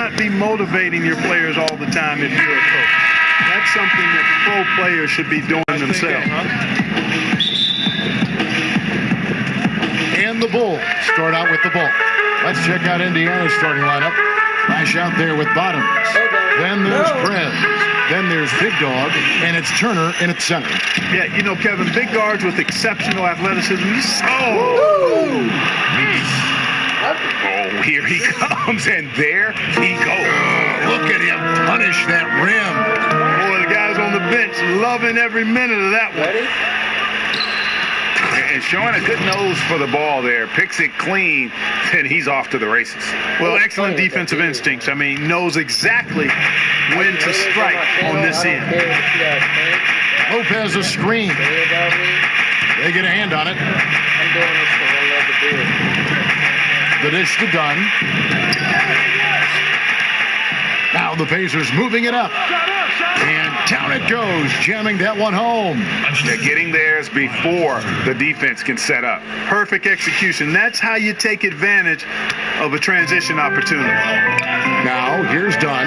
not be motivating your players all the time if you're a coach. That's something that pro players should be doing themselves. And the Bulls start out with the ball. Let's check out Indiana's starting lineup. Flash out there with Bottoms. Then there's Prez. Then there's Big Dog, and it's Turner in its center. Yeah, you know, Kevin, big guards with exceptional athleticism. Oh, here he comes, and there he goes. Look at him punish that rim. Boy, the guys on the bench loving every minute of that one. And showing a good nose for the ball there. Picks it clean, and he's off to the races. Well, excellent defensive instincts. I mean, knows exactly when to strike on this end. Lopez a screen. They get a hand on it. The dish to Dunn. Now the Pacers moving it up. And down it goes, jamming that one home. They're getting theirs before the defense can set up. Perfect execution. That's how you take advantage of a transition opportunity. Now, here's Dunn.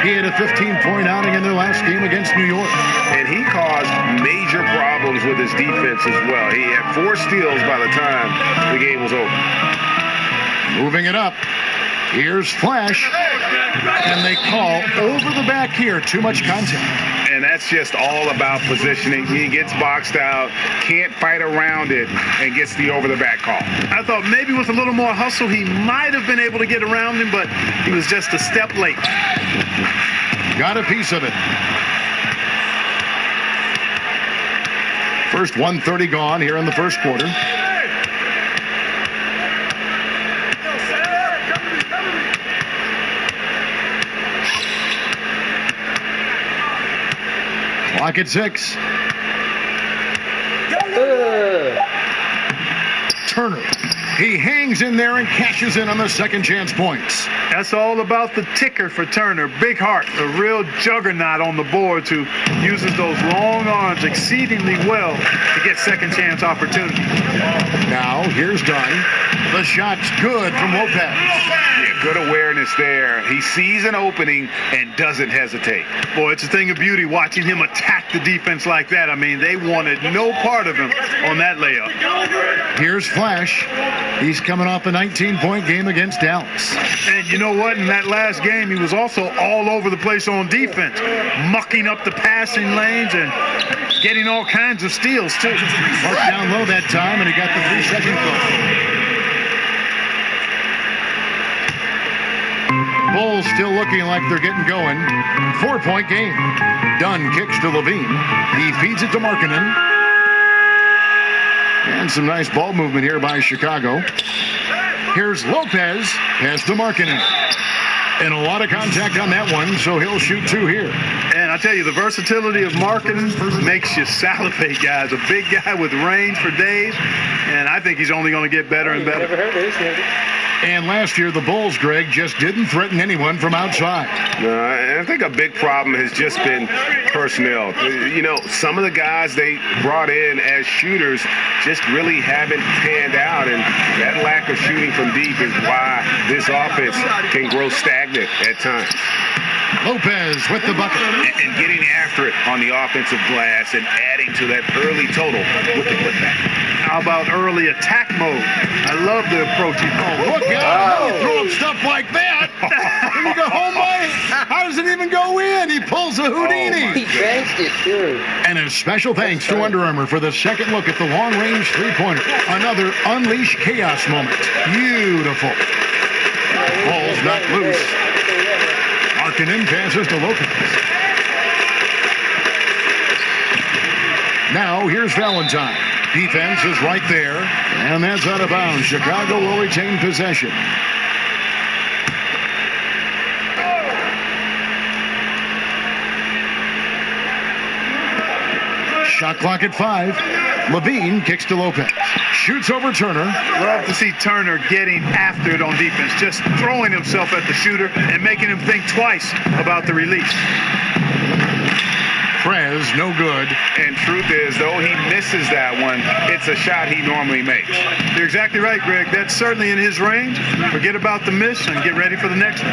He had a 15-point outing in their last game against New York. And he caused major problems with his defense as well. He had 4 steals by the time the game was over. Moving it up. Here's Flash. And they call over the back here. Too much contact. And that's just all about positioning. He gets boxed out, can't fight around it, and gets the over-the-back call. I thought maybe with a little more hustle, he might have been able to get around him, but he was just a step late. Got a piece of it. First 1:30 gone here in the first quarter. Clock at 6. Turner. He hangs in there and cashes in on the second chance points. That's all about the ticker for Turner. Big heart, a real juggernaut on the boards who uses those long arms exceedingly well to get second chance opportunities. Now, here's Dunn. The shot's good from Lopez. Yeah, good awareness there. He sees an opening and doesn't hesitate. Boy, it's a thing of beauty watching him attack the defense like that. I mean, they wanted no part of him on that layup. Here's Flash. He's coming off a 19-point game against Dallas. And you know what? In that last game, he was also all over the place on defense, mucking up the passing lanes and getting all kinds of steals, too. Marked down low that time, and he got the 3-second call. Bulls still looking like they're getting going. 4-point game. Dunn kicks to Levine. He feeds it to Markkanen. And some nice ball movement here by Chicago. Here's Lopez. Pass to Markkanen. And a lot of contact on that one, so he'll shoot 2 here. And I tell you, the versatility of Markkanen makes you salivate, guys. A big guy with range for days, and I think he's only going to get better and better. Never heard of this nigga. And last year, the Bulls, Greg, just didn't threaten anyone from outside. I think a big problem has just been personnel. You know, some of the guys they brought in as shooters just really haven't panned out, and that lack of shooting from deep is why this offense can grow stagnant at times. Lopez with the bucket. And getting after it on the offensive glass and adding to that early total with the putback. How about early attack mode? I love the approach he calls. Look out! You throw him stuff like that. You go, oh my! How does it even go in? He pulls a Houdini. He banked it through. And a special thanks to Under Armour for the second look at the long-range three-pointer. Another unleash chaos moment. Beautiful. Ball's not loose. Markkanen passes to Lopez. Now here's Valentine. Defense is right there, and that's out of bounds. Chicago will retain possession. Shot clock at 5. Levine kicks to Lopez. Shoots over Turner. Love to see Turner getting after it on defense, just throwing himself at the shooter and making him think twice about the release. Prez, no good. And truth is, though he misses that one, it's a shot he normally makes. You're exactly right, Greg. That's certainly in his range. Forget about the miss and get ready for the next one.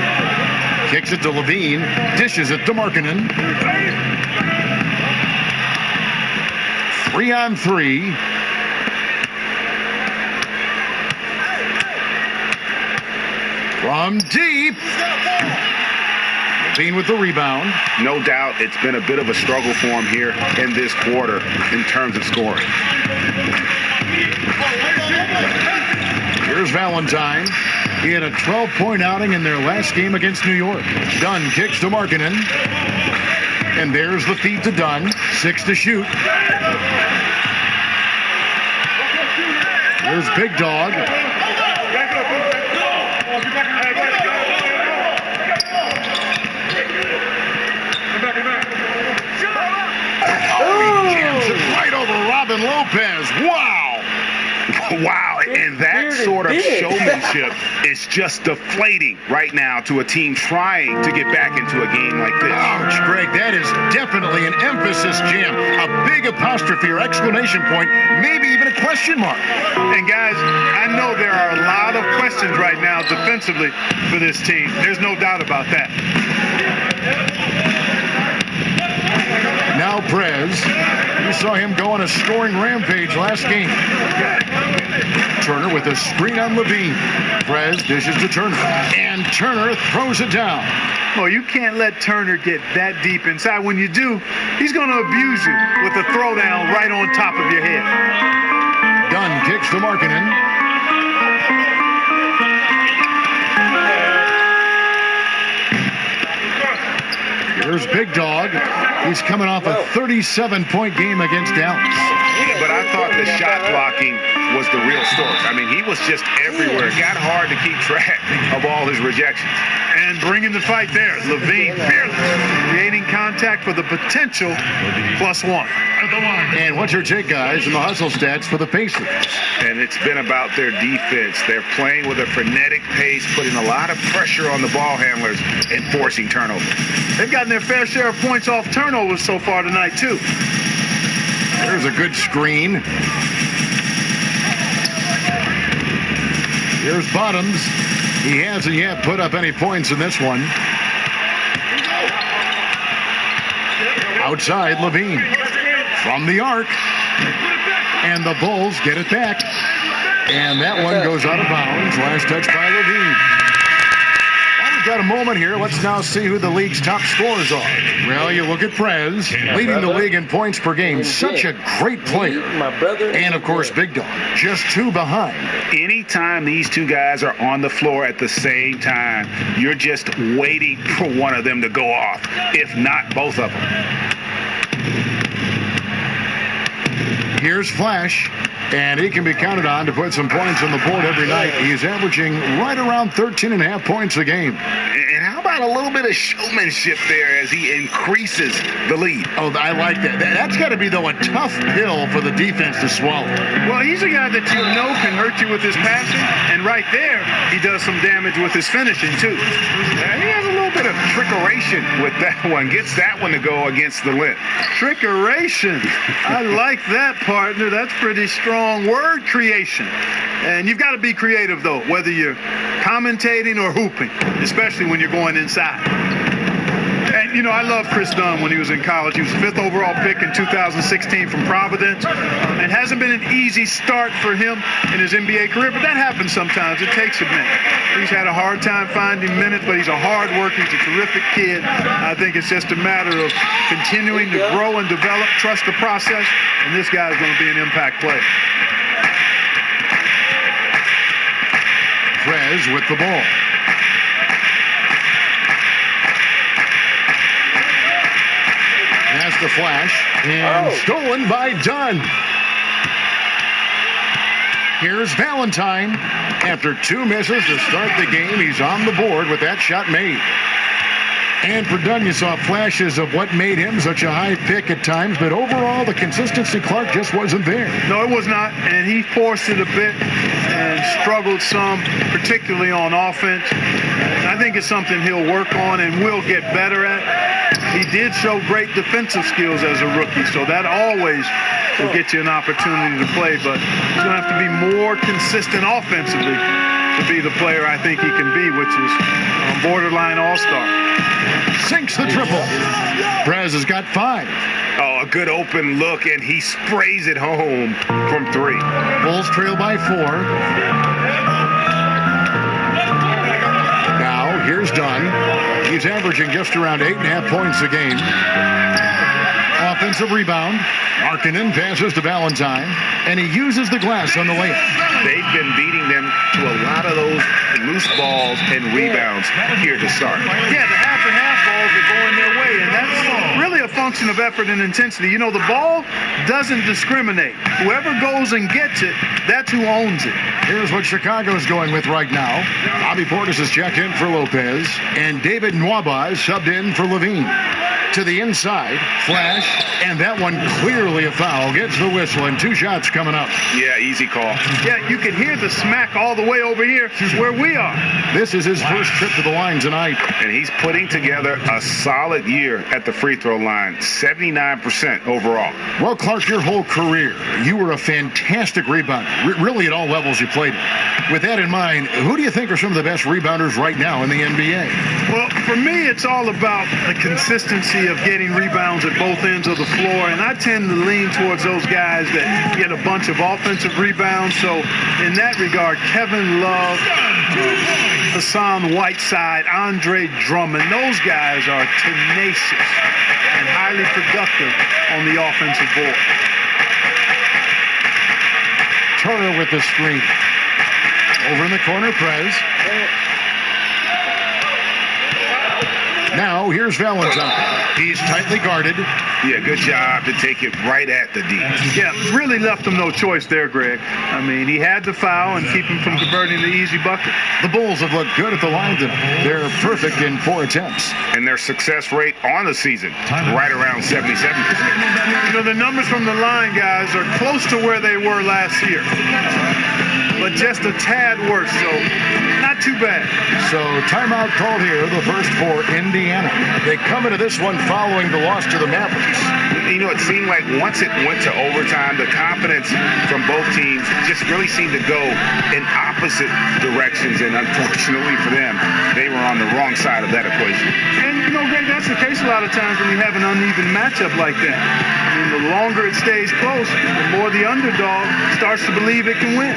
Kicks it to Levine. Dishes it to Markkanen. 3-on-3. From deep. Levine with the rebound. No doubt it's been a bit of a struggle for him here in this quarter in terms of scoring. Here's Valentine. He had a 12-point outing in their last game against New York. Dunn kicks to Markkanen. And there's the feed to Dunn. 6 to shoot. Here's Big Dog. Oh, he jams it right over Robin Lopez. Wow. Wow, and that sort of showmanship is just deflating right now to a team trying to get back into a game like this. Ouch, Greg, that is definitely an emphasis jam. A big apostrophe or exclamation point, maybe even a question mark. And guys, I know there are a lot of questions right now defensively for this team. There's no doubt about that. Now Prez. You saw him go on a scoring rampage last game. Turner with a screen on Levine. Prez dishes to Turner. And Turner throws it down. Well, you can't let Turner get that deep inside. When you do, he's going to abuse you with a throwdown right on top of your head. Dunn kicks to Markkanen. Here's Big Dog. He's coming off a 37-point game against Dallas. But I thought the shot blocking was the real story. I mean, he was just everywhere. It got hard to keep track of all his rejections. And bringing the fight there. Levine fearless, creating contact for the potential +1. And what's your take, guys, in the hustle stats for the Pacers? And it's been about their defense. They're playing with a frenetic pace, putting a lot of pressure on the ball handlers and forcing turnovers. They've gotten their fair share of points off turnovers so far tonight, too. There's a good screen. Here's Bottoms. He hasn't yet put up any points in this one. Outside, Levine. From the arc. And the Bulls get it back. And that one goes out of bounds. Last touch by Levine. Well, we've got a moment here. Let's now see who the league's top scorers are. Well, you look at Prez, leading the league in points per game. Such a great player. And, of course, Big Dog, just 2 behind. Anytime these two guys are on the floor at the same time, you're just waiting for one of them to go off, if not both of them. Here's Flash, and he can be counted on to put some points on the board every night. He's averaging right around 13.5 points a game. And how about a little bit of showmanship there as he increases the lead? Oh, I like that. That's got to be, though, a tough pill for the defense to swallow. Well, he's a guy that you know can hurt you with his passing, and right there, he does some damage with his finishing, too. He has a little bit of trickeration with that one. Gets that one to go against the length. Trickeration. I like that, partner. That's pretty strong word creation. And you've got to be creative, though, whether you're commentating or hooping, especially when you're going inside. And, you know, I love Chris Dunn when he was in college. He was the 5th overall pick in 2016 from Providence. It hasn't been an easy start for him in his NBA career, but that happens sometimes. It takes a minute. He's had a hard time finding minutes, but he's a hard worker. He's a terrific kid. I think it's just a matter of continuing to grow and develop, trust the process, and this guy is going to be an impact player. Prez with the ball. Pass to Flash, and stolen by Dunn. Here's Valentine. After 2 misses to start the game, he's on the board with that shot made. And for Dunn, you saw flashes of what made him such a high pick at times, but overall, the consistency, Clark, just wasn't there. No, it was not, and he forced it a bit and struggled some, particularly on offense. I think it's something he'll work on and will get better at. He did show great defensive skills as a rookie, so that always will get you an opportunity to play, but he's going to have to be more consistent offensively to be the player I think he can be, which is borderline all-star. Sinks the triple. Perez has got 5. Oh, a good open look, and he sprays it home from 3. Bulls trail by 4. Now, here's Dunn. He's averaging just around 8.5 points a game. Offensive rebound. Markkanen passes to Valentine, and he uses the glass on the layup. They've been beating them to a lot of those loose balls and rebounds here to start. Yeah, the half-and-half balls are going their way, and that's really a function of effort and intensity. You know, the ball doesn't discriminate. Whoever goes and gets it, that's who owns it. Here's what Chicago's going with right now. Bobby Portis has checked in for Lopez, and David Nwaba is subbed in for Levine. To the inside, flash, and that one clearly a foul. Gets the whistle, and 2 shots coming up. Yeah, easy call. Yeah, you can hear the smack all the way over here where we are. This is his first trip to the line tonight. And he's putting together a solid year at the free throw line, 79% overall. Well, Clark, your whole career, you were a fantastic rebounder, really at all levels you played. With that in mind, who do you think are some of the best rebounders right now in the NBA? Well, for me, it's all about the consistency of getting rebounds at both ends of the floor, and I tend to lean towards those guys that get a bunch of offensive rebounds. So in that regard, Kevin Love, Hassan Whiteside, Andre Drummond, those guys are tenacious and highly productive on the offensive board. Turner with the screen. Over in the corner, Prez. Now, here's Valentine. He's tightly guarded. Yeah, good job to take it right at the D. Yeah, really left him no choice there, Greg. I mean, he had to foul and keep him from converting the easy bucket. The Bulls have looked good at the line. They're perfect in 4 attempts. And their success rate on the season, right around 77%. You know, the numbers from the line, guys, are close to where they were last year. But just a tad worse, so not too bad. So timeout called here, the first for Indiana. They come into this one following the loss to the Mavericks. You know, it seemed like once it went to overtime, the confidence from both teams just really seemed to go in opposite directions. And unfortunately for them, they were on the wrong side of that equation. And, you know, Greg, that's the case a lot of times when you have an uneven matchup like that. I mean, the longer it stays close, the more the underdog starts to believe it can win.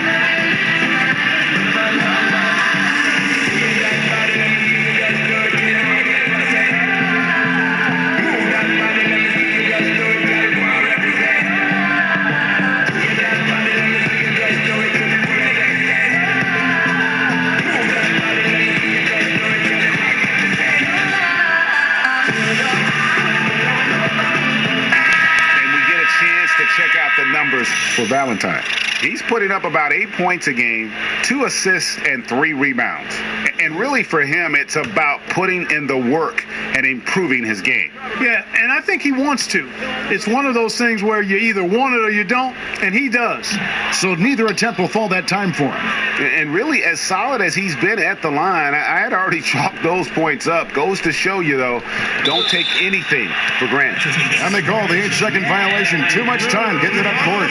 Check out the numbers for Valentine. He's putting up about 8 points a game, 2 assists, and 3 rebounds. And really for him, it's about putting in the work and improving his game. Yeah, and I think he wants to. It's one of those things where you either want it or you don't, and he does. So neither attempt will fall that time for him. And really, as solid as he's been at the line, I had already chalked those points up. Goes to show you, though, don't take anything for granted. And they call the 8-second violation. Too much time getting it up court.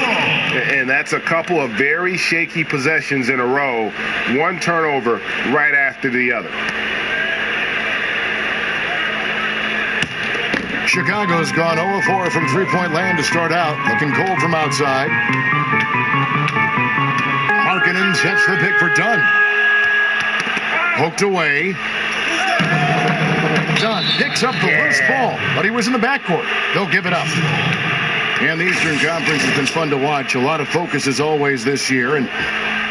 And that's a couple of very shaky possessions in a row. One turnover right after the other. Chicago's gone 0-4 from three-point land to start out. Looking cold from outside. Markkanen sets the pick for Dunn. Poked away. Dunn picks up the loose ball, but he was in the backcourt. They'll give it up. And the Eastern Conference has been fun to watch. A lot of focus as always this year. And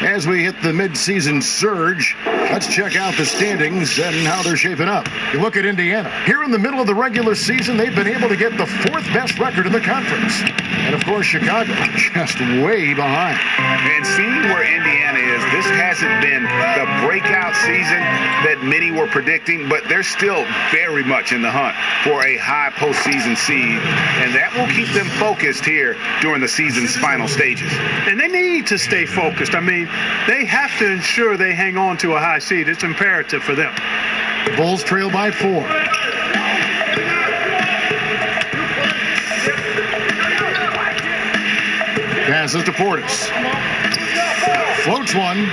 as we hit the midseason surge, let's check out the standings and how they're shaping up. You look at Indiana. Here in the middle of the regular season, they've been able to get the 4th best record in the conference. And, of course, Chicago just way behind. And seeing where Indiana is, this hasn't been the breakout season that many were predicting, but they're still very much in the hunt for a high postseason seed. And that will keep them focused here during the season's final stages. And they need to stay focused. I mean, they have to ensure they hang on to a high seed. It's imperative for them. Bulls trail by 4. Passes to Portis. Floats one.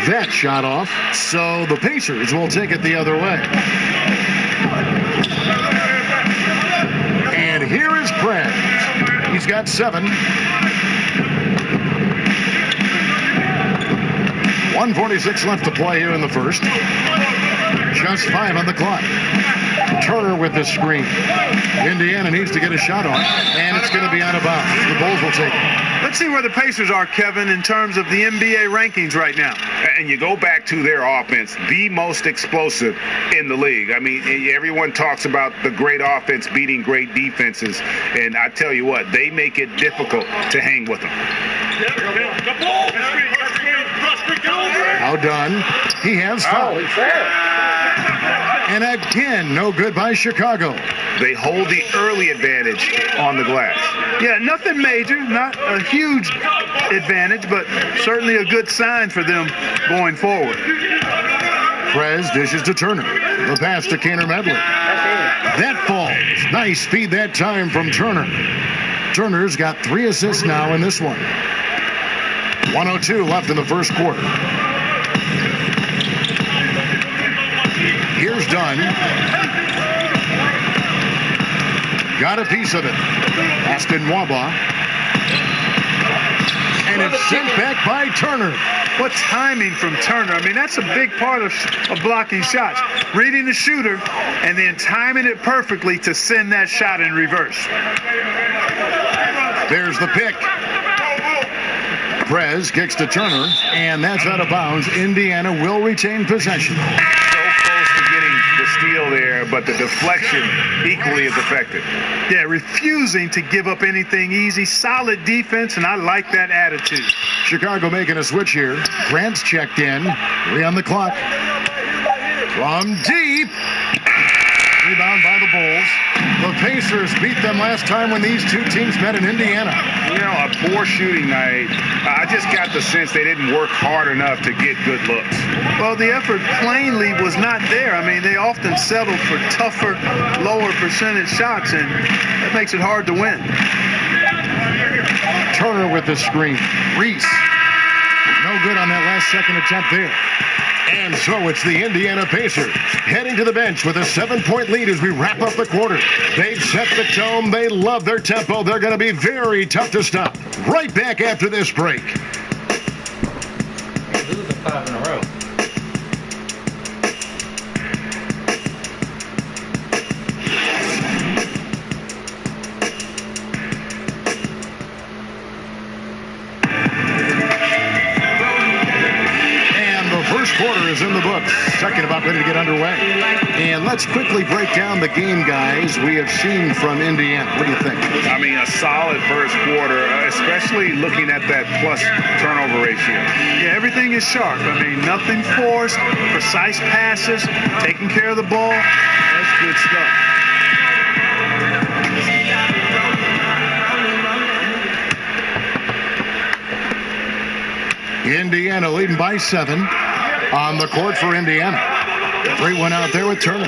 That shot off. So the Pacers will take it the other way. And here is Prez. He's got 7. 1:46 left to play here in the first. Just 5 on the clock. Turner with the screen. Indiana needs to get a shot on, and it's going to be out of bounds. The Bulls will take it. Let's see where the Pacers are, Kevin, in terms of the NBA rankings right now. And you go back to their offense, the most explosive in the league. I mean, everyone talks about the great offense beating great defenses, and I tell you what, they make it difficult to hang with them. Now done. He has foul. And again, no good by Chicago. They hold the early advantage on the glass. Yeah, nothing major, not a huge advantage, but certainly a good sign for them going forward. Prez dishes to Turner. The pass to Kaner Medley. That falls. Nice feed that time from Turner. Turner's got 3 assists now in this one. 1:02 left in the first quarter. Here's Dunn. Got a piece of it. Aston Waba. And it's sent back by Turner. What timing from Turner. I mean, that's a big part of blocking shots. Reading the shooter and then timing it perfectly to send that shot in reverse. There's the pick. Prez kicks to Turner, and that's out of bounds. Indiana will retain possession. The steal there, but the deflection equally as effective. Yeah, refusing to give up anything easy. Solid defense, and I like that attitude. Chicago making a switch here. Grant's checked in. 3 on the clock. From deep. Rebound by the Bulls. The Pacers beat them last time when these two teams met in Indiana. You know, a poor shooting night. I just got the sense they didn't work hard enough to get good looks. Well, the effort plainly was not there. I mean, they often settled for tougher, lower percentage shots, and that makes it hard to win. Turner with the screen. Reese. No good on that last second attempt there. And so it's the Indiana Pacers heading to the bench with a 7-point lead as we wrap up the quarter. They've set the tone. They love their tempo. They're going to be very tough to stop. Right back after this break. Losing 5 in a row. Quarter is in the books. Second about ready to get underway. And let's quickly break down the game, guys, we have seen from Indiana. What do you think? I mean, a solid first quarter, especially looking at that plus turnover ratio. Yeah, everything is sharp. I mean, nothing forced, precise passes, taking care of the ball. That's good stuff. Indiana leading by 7. On the court for Indiana. 3 went out there with Turner.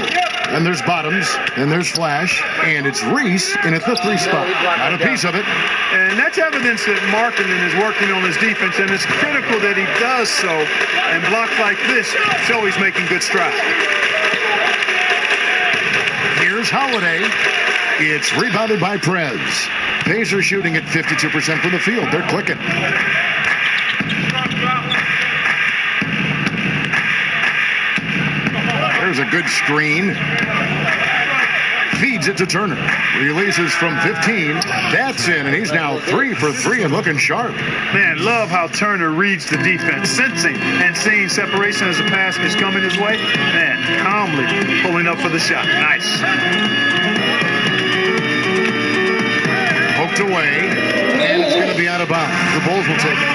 And there's Bottoms, and there's Flash, and it's Reese in at the 3 spot. Got a piece of it. And that's evidence that Markkanen is working on his defense, and it's critical that he does so. And blocks like this show he's making good strides. Here's Holiday. It's rebounded by Prez. Pacers shooting at 52% from the field. They're clicking. There's a good screen. Feeds it to Turner. Releases from 15. That's in, and he's now 3 for 3 and looking sharp. Man, love how Turner reads the defense, sensing and seeing separation as the pass is coming his way. Man, calmly pulling up for the shot. Nice. Poked away, and it's going to be out of bounds. The Bulls will take it.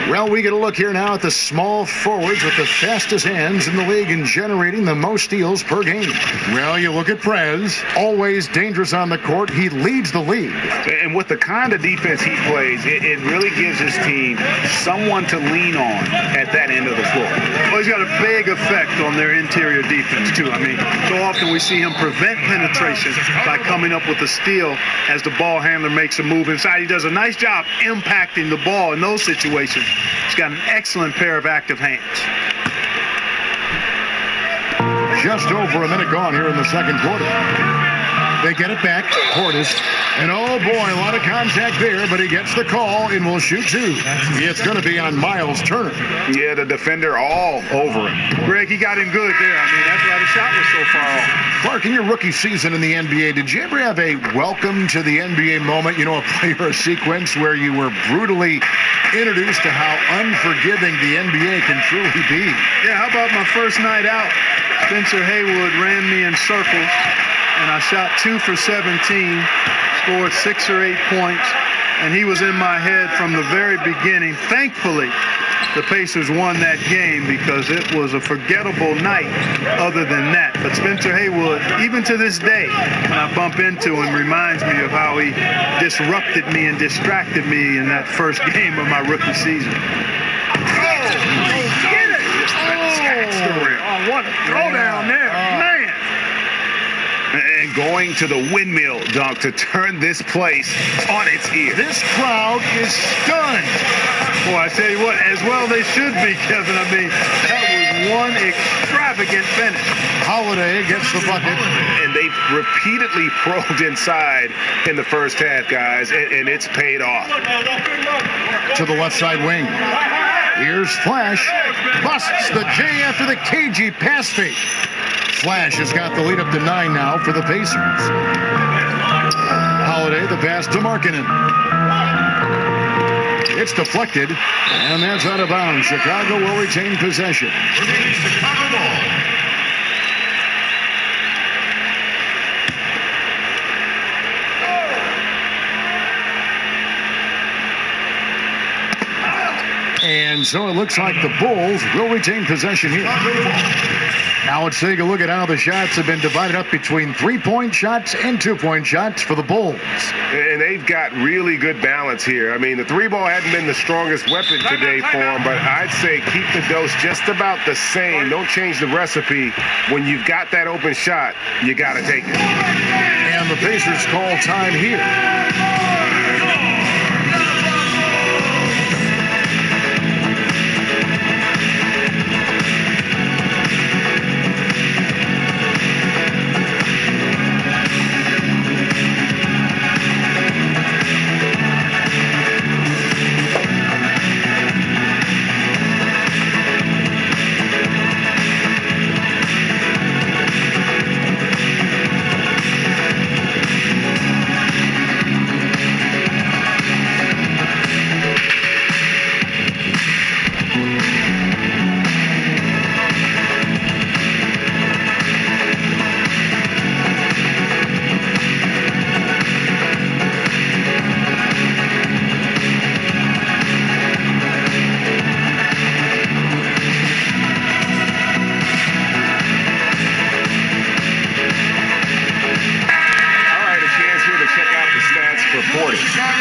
Well, we get a look here now at the small forwards with the fastest hands in the league and generating the most steals per game. Well, you look at Prez, always dangerous on the court. He leads the league. And with the kind of defense he plays, it really gives his team someone to lean on at that end of the floor. Well, he's got a big effect on their interior defense, too. I mean, so often we see him prevent penetration by coming up with a steal as the ball handler makes a move inside. He does a nice job impacting the ball in those situations. He's got an excellent pair of active hands. Just over a minute gone here in the second quarter. They get it back. Portis. And oh boy, a lot of contact there, but he gets the call and will shoot two. It's going to be on Miles Turner. Yeah, the defender all over him. Greg, he got him good there. I mean, that's why the shot was so far off. Clark, in your rookie season in the NBA, did you ever have a welcome to the NBA moment? You know, a play or a sequence where you were brutally introduced to how unforgiving the NBA can truly be? Yeah, how about my first night out? Spencer Haywood ran me in circles, and I shot 2 for 17, scored 6 or 8 points, and he was in my head from the very beginning. Thankfully, the Pacers won that game because it was a forgettable night other than that. But Spencer Haywood, even to this day, when I bump into him, reminds me of how he disrupted me and distracted me in that first game of my rookie season. Get it! Oh, what a throwdown there, man! And going to the windmill dunk to turn this place on its ear. This crowd is stunned. Boy, I tell you what, as well they should be, Kevin. I mean, that was one extravagant finish. Holiday gets the bucket. And they've repeatedly probed inside in the first half, guys, and it's paid off. To the left side wing. Here's Flash. Busts the J after the cagey pass fake. Flash has got the lead up to 9 now for the Pacers. Holiday, the pass to Markkanen. It's deflected, and that's out of bounds. Chicago will retain possession. And so it looks like the Bulls will retain possession here. Now let's take a look at how the shots have been divided up between 3-point shots and 2-point shots for the Bulls. And they've got really good balance here. I mean, the 3-ball hadn't been the strongest weapon today for them, but I'd say keep the dose just about the same. Don't change the recipe. When you've got that open shot, you got to take it. And the Pacers call time here.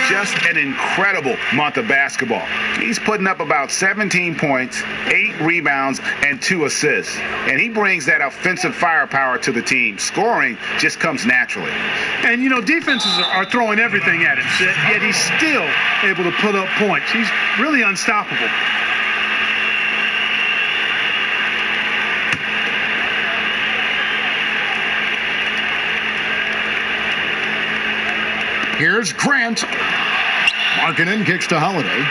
Just an incredible month of basketball. He's putting up about 17 points, 8 rebounds, and 2 assists. And he brings that offensive firepower to the team. Scoring just comes naturally. And, you know, defenses are throwing everything at him, yet he's still able to put up points. He's really unstoppable. Here's Grant. Markkanen kicks to Holiday.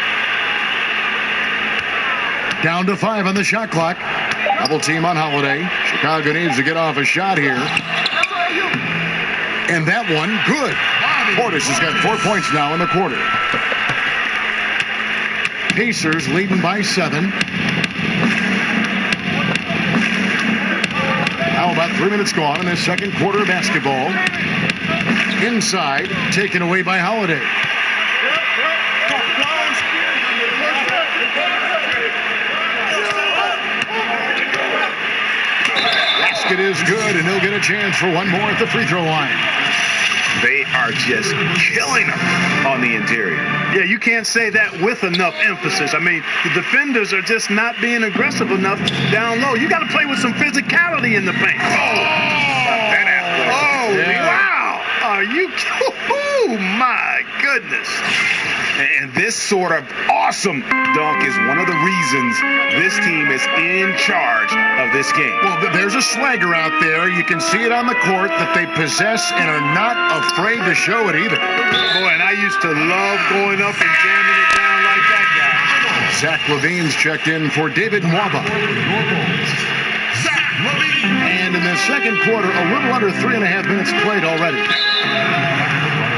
Down to 5 on the shot clock. Double team on Holiday. Chicago needs to get off a shot here. And that one, good. Portis has got 4 points now in the quarter. Pacers leading by 7. Now about 3 minutes gone in this second quarter of basketball. Inside, taken away by Holiday. Basket is good, and he'll get a chance for one more at the free throw line. They are just killing them on the interior. Yeah, you can't say that with enough emphasis. I mean, the defenders are just not being aggressive enough down low. You got to play with some physicality in the paint. That Oh, yeah. Wow. Are you? Oh, my goodness. And this sort of awesome dunk is one of the reasons this team is in charge of this game. Well, there's a swagger out there. You can see it on the court that they possess and are not afraid to show it either. Boy, and I used to love going up and jamming it down like that guy. Zach LaVine's checked in for David Mwaba. And in the second quarter, a little under 3.5 minutes played already.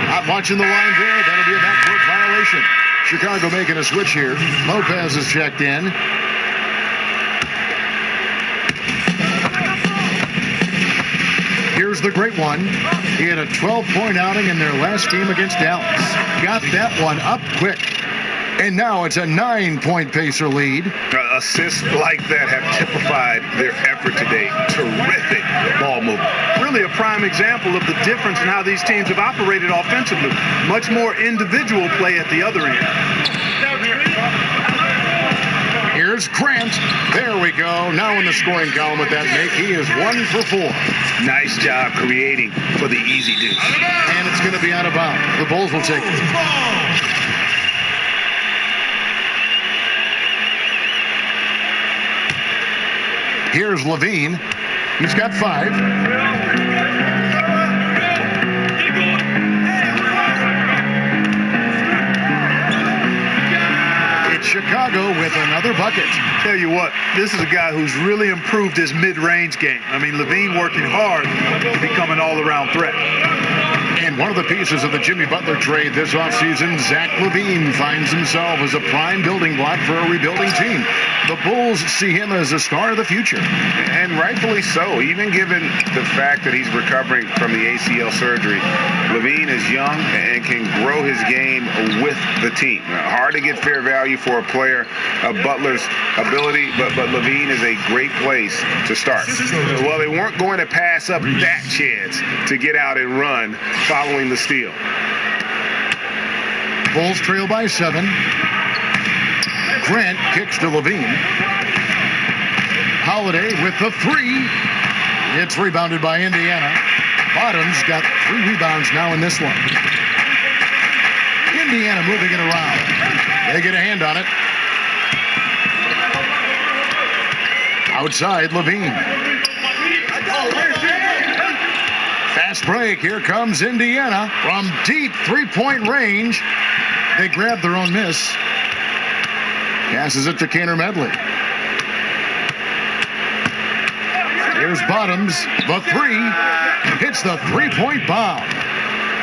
Not watching the line there. That'll be a backcourt violation. Chicago making a switch here. Lopez is checked in. Here's the great one. He had a 12-point outing in their last game against Dallas. Got that one up quick. And now it's a 9-point Pacer lead. Assists like that have typified their effort today. Terrific ball movement. Really a prime example of the difference in how these teams have operated offensively. Much more individual play at the other end. Here's Grant. There we go. Now in the scoring column with that make. He is 1 for 4. Nice job creating for the easy deuce. And it's going to be out of bounds. The Bulls will take it. Here's Levine. He's got 5. It's Chicago with another bucket. Tell you what, this is a guy who's really improved his mid-range game. I mean, Levine working hard to become an all-around threat. And one of the pieces of the Jimmy Butler trade this offseason, Zach LaVine finds himself as a prime building block for a rebuilding team. The Bulls see him as a star of the future. And rightfully so, even given the fact that he's recovering from the ACL surgery. LaVine is young and can grow his game with the team. Hard to get fair value for a player of Butler's ability, but LaVine is a great place to start. Well, they weren't going to pass up that chance to get out and run following the steal. Bulls trail by 7. Grant kicks to Levine. Holiday with the 3. It's rebounded by Indiana. Bottoms got 3 rebounds now in this one. Indiana moving it around. They get a hand on it. Outside, Levine. Fast break. Here comes Indiana from deep 3-point range. They grab their own miss. Passes it to Kaner Medley. Here's Bottoms. The 3 hits the 3-point bomb.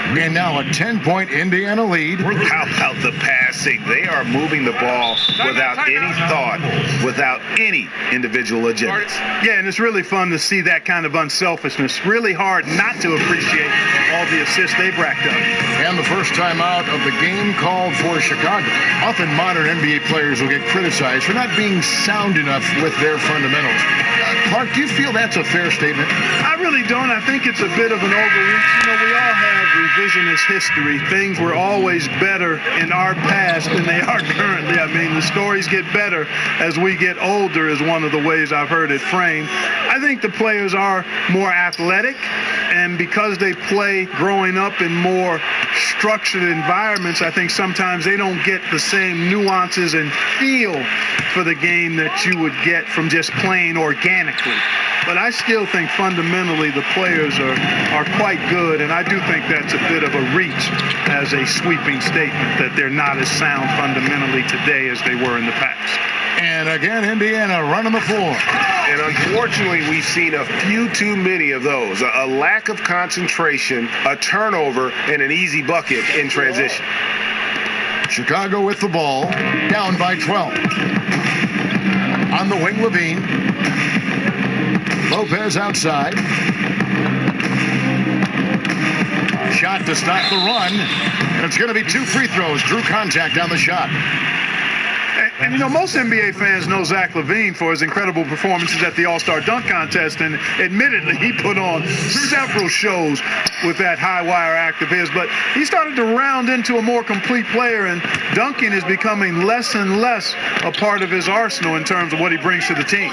And now a 10-point Indiana lead. How about the passing? They are moving the ball without any thought, without any individual agendas. Yeah, and it's really fun to see that kind of unselfishness. Really hard not to appreciate all the assists they've racked up. And the first time out of the game called for Chicago. Often modern NBA players will get criticized for not being sound enough with their fundamentals. Clark, do you feel that's a fair statement? I really don't. I think it's a bit of an overreach. You know, we all have revisionist history. Things were always better in our past than they are currently. I mean, the stories get better as we get older is one of the ways I've heard it framed. I think the players are more athletic, and because they play growing up in more structured environments, I think sometimes they don't get the same nuances and feel for the game that you would get from just playing organically. But I still think fundamentally the players are quite good, and I do think that's a bit of a reach as a sweeping statement that they're not as sound fundamentally today as they were in the past. And again, Indiana running the floor. And unfortunately, we've seen a few too many of those. A lack of concentration, a turnover, and an easy bucket in transition. Chicago with the ball, down by 12. On the wing, Levine. Lopez outside. Shot to stop the run. And it's going to be 2 free throws. Drew contact on the shot. And, you know, most NBA fans know Zach LaVine for his incredible performances at the All-Star Dunk Contest, and admittedly, he put on several shows with that high-wire act of his, but he started to round into a more complete player, and dunking is becoming less and less a part of his arsenal in terms of what he brings to the team.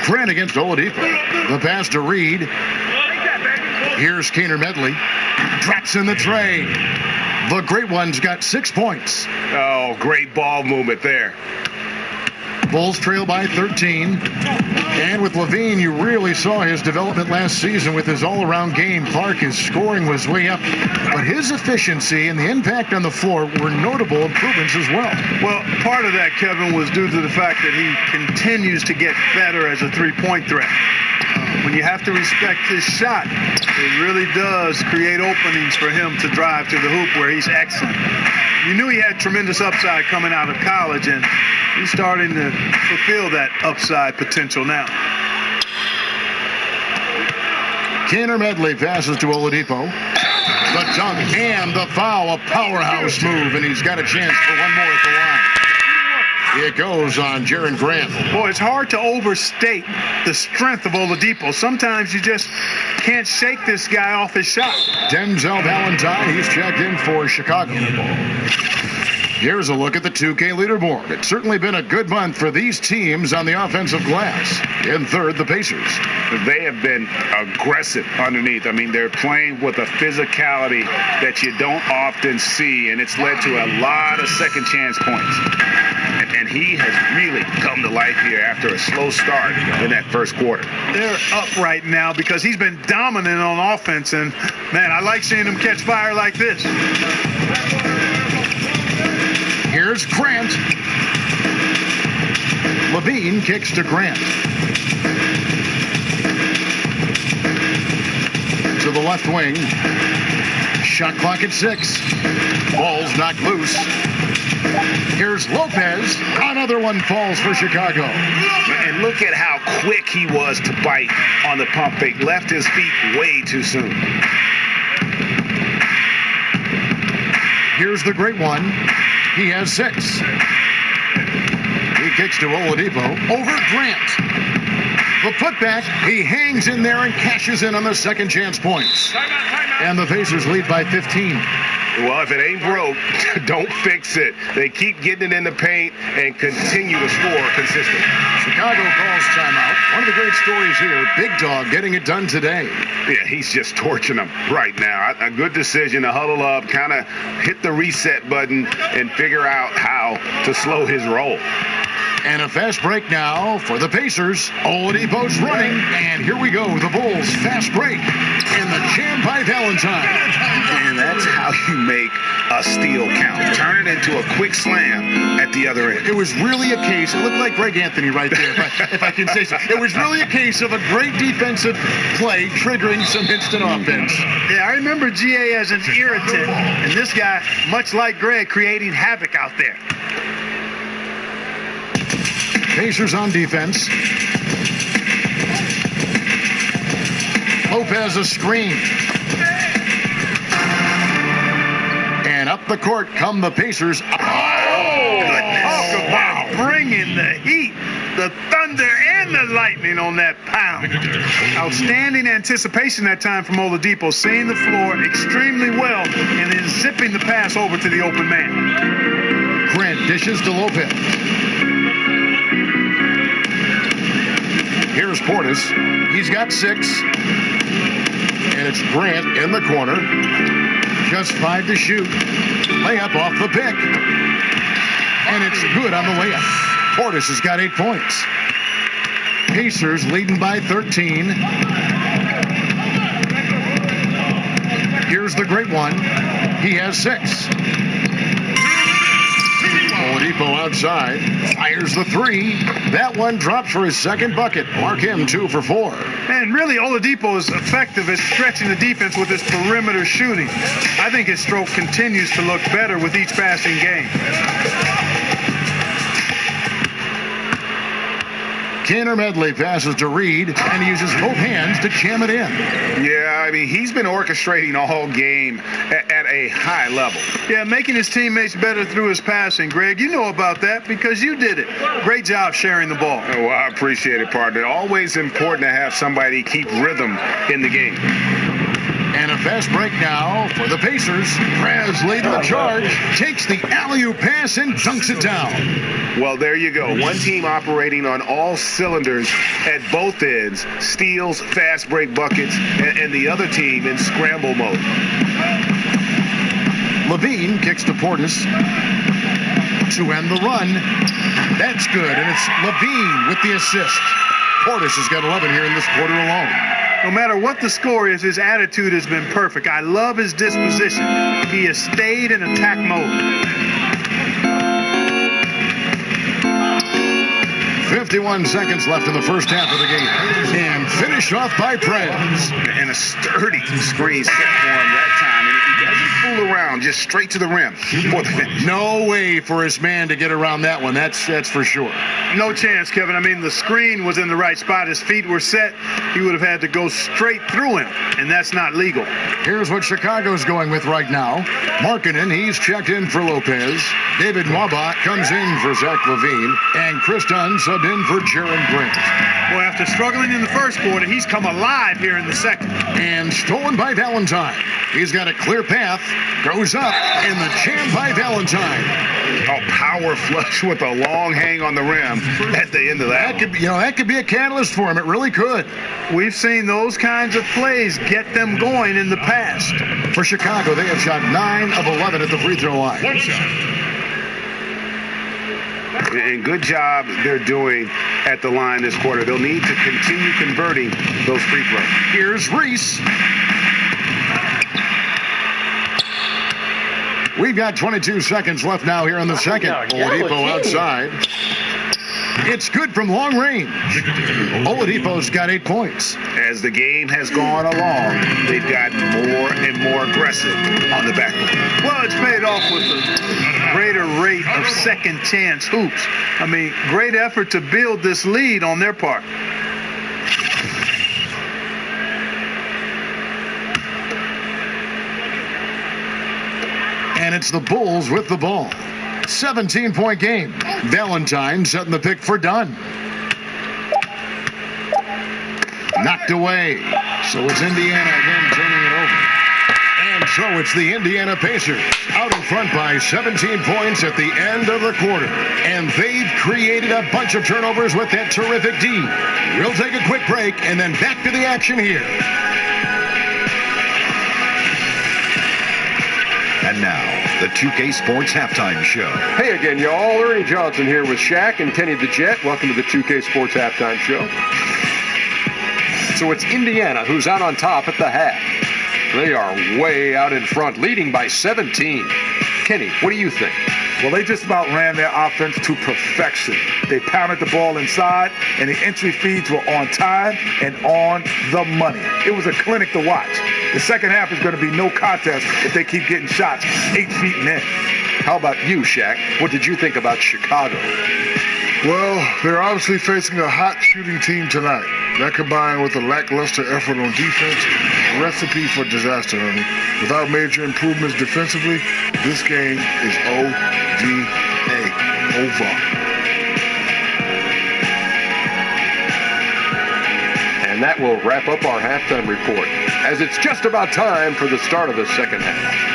Grant against Oladipo. The pass to Reed. Here's Keener Medley. Drops in the tray. The great one's got 6 points. Oh, great ball movement there. Bulls trail by 13. And with Levine, you really saw his development last season with his all-around game. Clark, his scoring was way up, but his efficiency and the impact on the floor were notable improvements as well. Well, part of that, Kevin, was due to the fact that he continues to get better as a three-point threat. When you have to respect his shot, it really does create openings for him to drive to the hoop where he's excellent. You knew he had tremendous upside coming out of college, and he's starting to fulfill that upside potential now. Keener Medley passes to Oladipo. The dunk and the foul, a powerhouse move, and he's got a chance for one more at the line. It goes on Jaren Grant. Boy, it's hard to overstate the strength of Oladipo. Sometimes you just can't shake this guy off his shot. Denzel Valentine, he's checked in for Chicago. Here's a look at the 2K leaderboard. It's certainly been a good month for these teams on the offensive glass. In third, the Pacers. They have been aggressive underneath. I mean, they're playing with a physicality that you don't often see, and it's led to a lot of second chance points. And he has really come to life here after a slow start in that first quarter. They're up right now because he's been dominant on offense, and, man, I like seeing him catch fire like this. Here's Grant. Levine kicks to Grant. To the left wing. Shot clock at 6. Ball's knocked loose. Here's Lopez. Another one falls for Chicago. And look at how quick he was to bite on the pump fake. Left his feet way too soon. Here's the great one. He has 6. He kicks to Oladipo. Over Grant. The putback. He hangs in there and cashes in on the second chance points. And the Pacers lead by 15. Well, if it ain't broke, don't fix it. They keep getting it in the paint and continue to score consistently. Chicago calls timeout. One of the great stories here, Big Dog getting it done today. Yeah, he's just torching them right now. A good decision to huddle up, kind of hit the reset button and figure out how to slow his roll. And a fast break now for the Pacers. Oladipo's running, and here we go. The Bulls fast break in the jam by Valentine. And that's how you make a steal count. Turn it into a quick slam at the other end. It was really a case, it looked like Greg Anthony right there, if I can say so. It was really a case of a great defensive play triggering some instant offense. Yeah, I remember GA as an irritant, and this guy, much like Greg, creating havoc out there. Pacers on defense. Lopez a screen. And up the court come the Pacers. Oh, goodness. Talk about bringing the heat, the thunder, and the lightning on that pound. Outstanding anticipation that time from Oladipo, seeing the floor extremely well, and then zipping the pass over to the open man. Grant dishes to Lopez. Here's Portis. He's got 6. And it's Grant in the corner. Just 5 to shoot. Layup off the pick. And it's good on the layup. Portis has got 8 points. Pacers leading by 13. Here's the great one. He has 6. Oladipo outside, fires the 3. That one drops for his second bucket. Mark him 2 for 4. And really, Oladipo is effective at stretching the defense with his perimeter shooting. I think his stroke continues to look better with each passing game. Keener Medley passes to Reed, and he uses both hands to jam it in. Yeah, I mean, he's been orchestrating all game at a high level. Yeah, making his teammates better through his passing. Greg, you know about that because you did it. Great job sharing the ball. Well, I appreciate it, partner. Always important to have somebody keep rhythm in the game. And a fast break now for the Pacers. Krez leading the charge, takes the alley-oop pass and dunks it down. Well, there you go. One team operating on all cylinders at both ends. Steals, fast break buckets, and the other team in scramble mode. Levine kicks to Portis to end the run. That's good, and it's Levine with the assist. Portis has got 11 here in this quarter alone. No matter what the score is, his attitude has been perfect. I love his disposition. He has stayed in attack mode. 51 seconds left in the first half of the game. And finished off by Krez. And a sturdy screen set for him that time. And he doesn't fool around, just straight to the rim for the finish. No way for his man to get around that one. That's for sure. No chance, Kevin. I mean, the screen was in the right spot. His feet were set. He would have had to go straight through him, and that's not legal. Here's what Chicago's going with right now. Markkanen, he's checked in for Lopez. David Mwaba comes in for Zach LaVine. And Chris Dunn subbed in for Jaren Grant. Boy, after struggling in the first quarter, he's come alive here in the second. And stolen by Valentine. He's got a clear path. Goes up, and the jam by Valentine. A power flush with a long hang on the rim at the end of that. That could be a catalyst for him. It really could. We've seen those kinds of plays get them going in the past. For Chicago, they have shot 9 of 11 at the free throw line. One shot. And good job they're doing at the line this quarter. They'll need to continue converting those free throws. Here's Reese. We've got 22 seconds left now here in the second. Oladipo outside. It's good from long range. Oladipo's got 8 points. As the game has gone along, they've gotten more and more aggressive on the backcourt. Well, it's paid off with a greater rate of second chance hoops. I mean, great effort to build this lead on their part. And it's the Bulls with the ball. 17-point game. Valentine setting the pick for Dunn. Knocked away. So it's Indiana again turning it over. And so it's the Indiana Pacers out in front by 17 points at the end of the quarter. And they've created a bunch of turnovers with that terrific D. We'll take a quick break and then back to the action here. And now, the 2K Sports Halftime Show. Hey again, y'all. Ernie Johnson here with Shaq and Kenny the Jet. Welcome to the 2K Sports Halftime Show. So it's Indiana who's out on top at the half. They are way out in front, leading by 17. Kenny, what do you think? Well, they just about ran their offense to perfection. They pounded the ball inside, and the entry feeds were on time and on the money. It was a clinic to watch. The second half is going to be no contest if they keep getting shots 8 feet and in. How about you, Shaq? What did you think about Chicago? Well, they're obviously facing a hot shooting team tonight. That combined with a lackluster effort on defense, recipe for disaster, honey. Without major improvements defensively, this game is OVA, over. And that will wrap up our halftime report, as it's just about time for the start of the second half.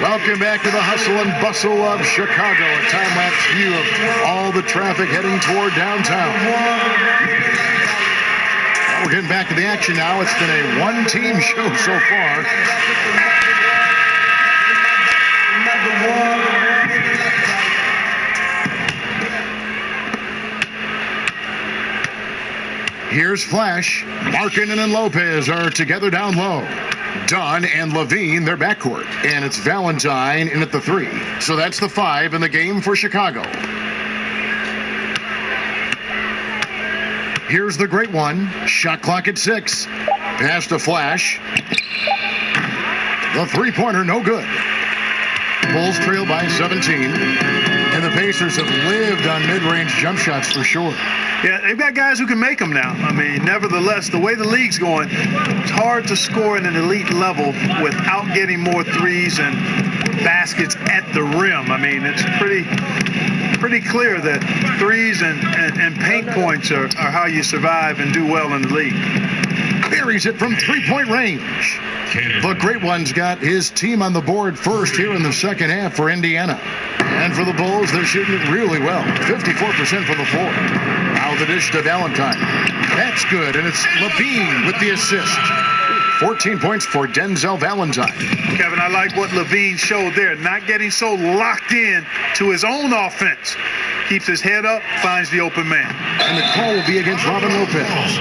Welcome back to the hustle and bustle of Chicago. A time-lapse view of all the traffic heading toward downtown. We're getting back to the action now. It's been a one-team show so far. Here's Flash. Markkanen and Lopez are together down low. Dunn and Levine, their backcourt. And it's Valentine in at the 3. So that's the 5 in the game for Chicago. Here's the great one. Shot clock at 6. Pass to Flash. The three-pointer, no good. Bulls trail by 17. And the Pacers have lived on mid-range jump shots for sure. Yeah, they've got guys who can make them now. I mean, nevertheless, the way the league's going, it's hard to score at an elite level without getting more threes and baskets at the rim. I mean, it's pretty clear that threes and paint points are how you survive and do well in the league. Buries it from three-point range. The Great One's got his team on the board first here in the second half for Indiana. And for the Bulls, they're shooting it really well. 54% from the floor. Now the dish to Valentine. That's good, and it's Levine with the assist. 14 points for Denzel Valentine. Kevin, I like what Levine showed there, not getting so locked in to his own offense. Keeps his head up, finds the open man. And the call will be against Robin Lopez.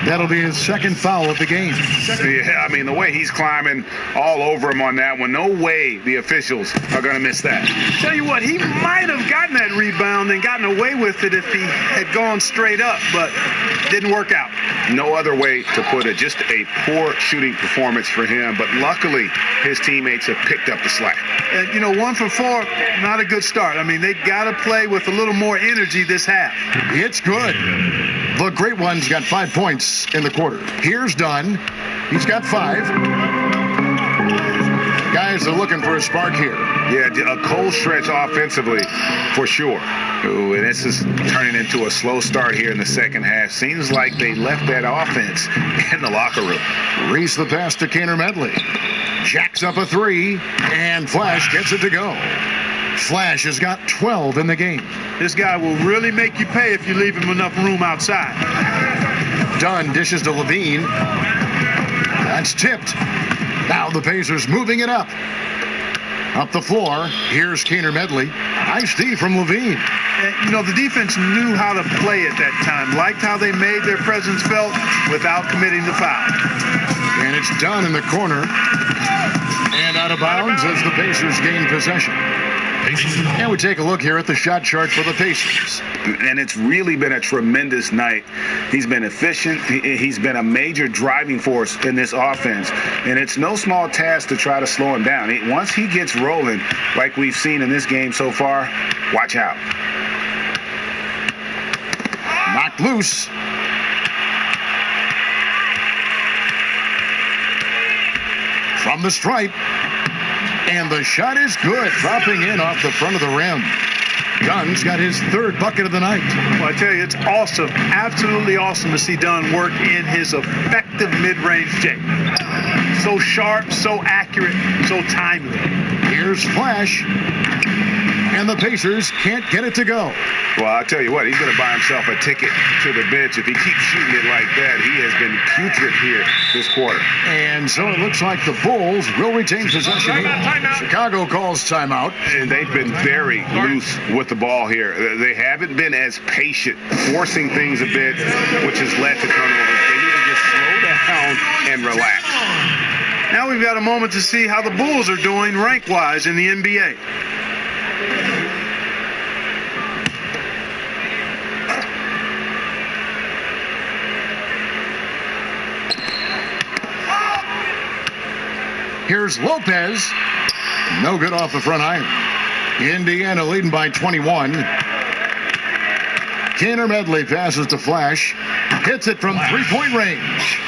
That'll be his second foul of the game. Yeah, I mean, the way he's climbing all over him on that one, no way the officials are going to miss that. Tell you what, he might have gotten that rebound and gotten away with it if he had gone straight up, but didn't work out. No other way to put it. Just a poor shooting performance for him, but luckily his teammates have picked up the slack. And, 1 for 4, not a good start. I mean, they got to play with a little more energy this half. It's good. The Great One's got 5 points in the quarter. Here's Dunn. He's got 5. Guys are looking for a spark here. Yeah, a cold stretch offensively for sure. Ooh, and this is turning into a slow start here in the second half. Seems like they left that offense in the locker room. Reese the pass to Kaner Medley. Jacks up a 3, and Flash gets it to go. Flash has got 12 in the game. This guy will really make you pay if you leave him enough room outside. Dunn dishes to Levine. That's tipped. Now the Pacers moving it up. Up the floor, here's Kaner Medley. Nice D from Levine. And, the defense knew how to play at that time. Liked how they made their presence felt without committing the foul. And it's Dunn in the corner. And out of bounds as the Pacers gain possession. And we take a look here at the shot chart for the Pacers. And it's really been a tremendous night. He's been efficient. He's been a major driving force in this offense. And it's no small task to try to slow him down. Once he gets rolling, like we've seen in this game so far, watch out. Knocked loose. From the stripe. And the shot is good, dropping in off the front of the rim. Dunn's got his 3rd bucket of the night. Well, I tell you, it's awesome, absolutely awesome to see Dunn work in his effective mid-range game. So sharp, so accurate, so timely. Here's Flash. And the Pacers can't get it to go. Well, I'll tell you what, he's going to buy himself a ticket to the bench. If he keeps shooting it like that, he has been putrid here this quarter. And so it looks like the Bulls will retain possession. Timeout. Chicago calls timeout. And they've been very loose with the ball here. They haven't been as patient, forcing things a bit, which has led to turnovers. They need to just slow down and relax. Now we've got a moment to see how the Bulls are doing rank-wise in the NBA. Here's Lopez. No good off the front iron. Indiana leading by 21. Kaner Medley passes to Flash. Hits it from three-point range.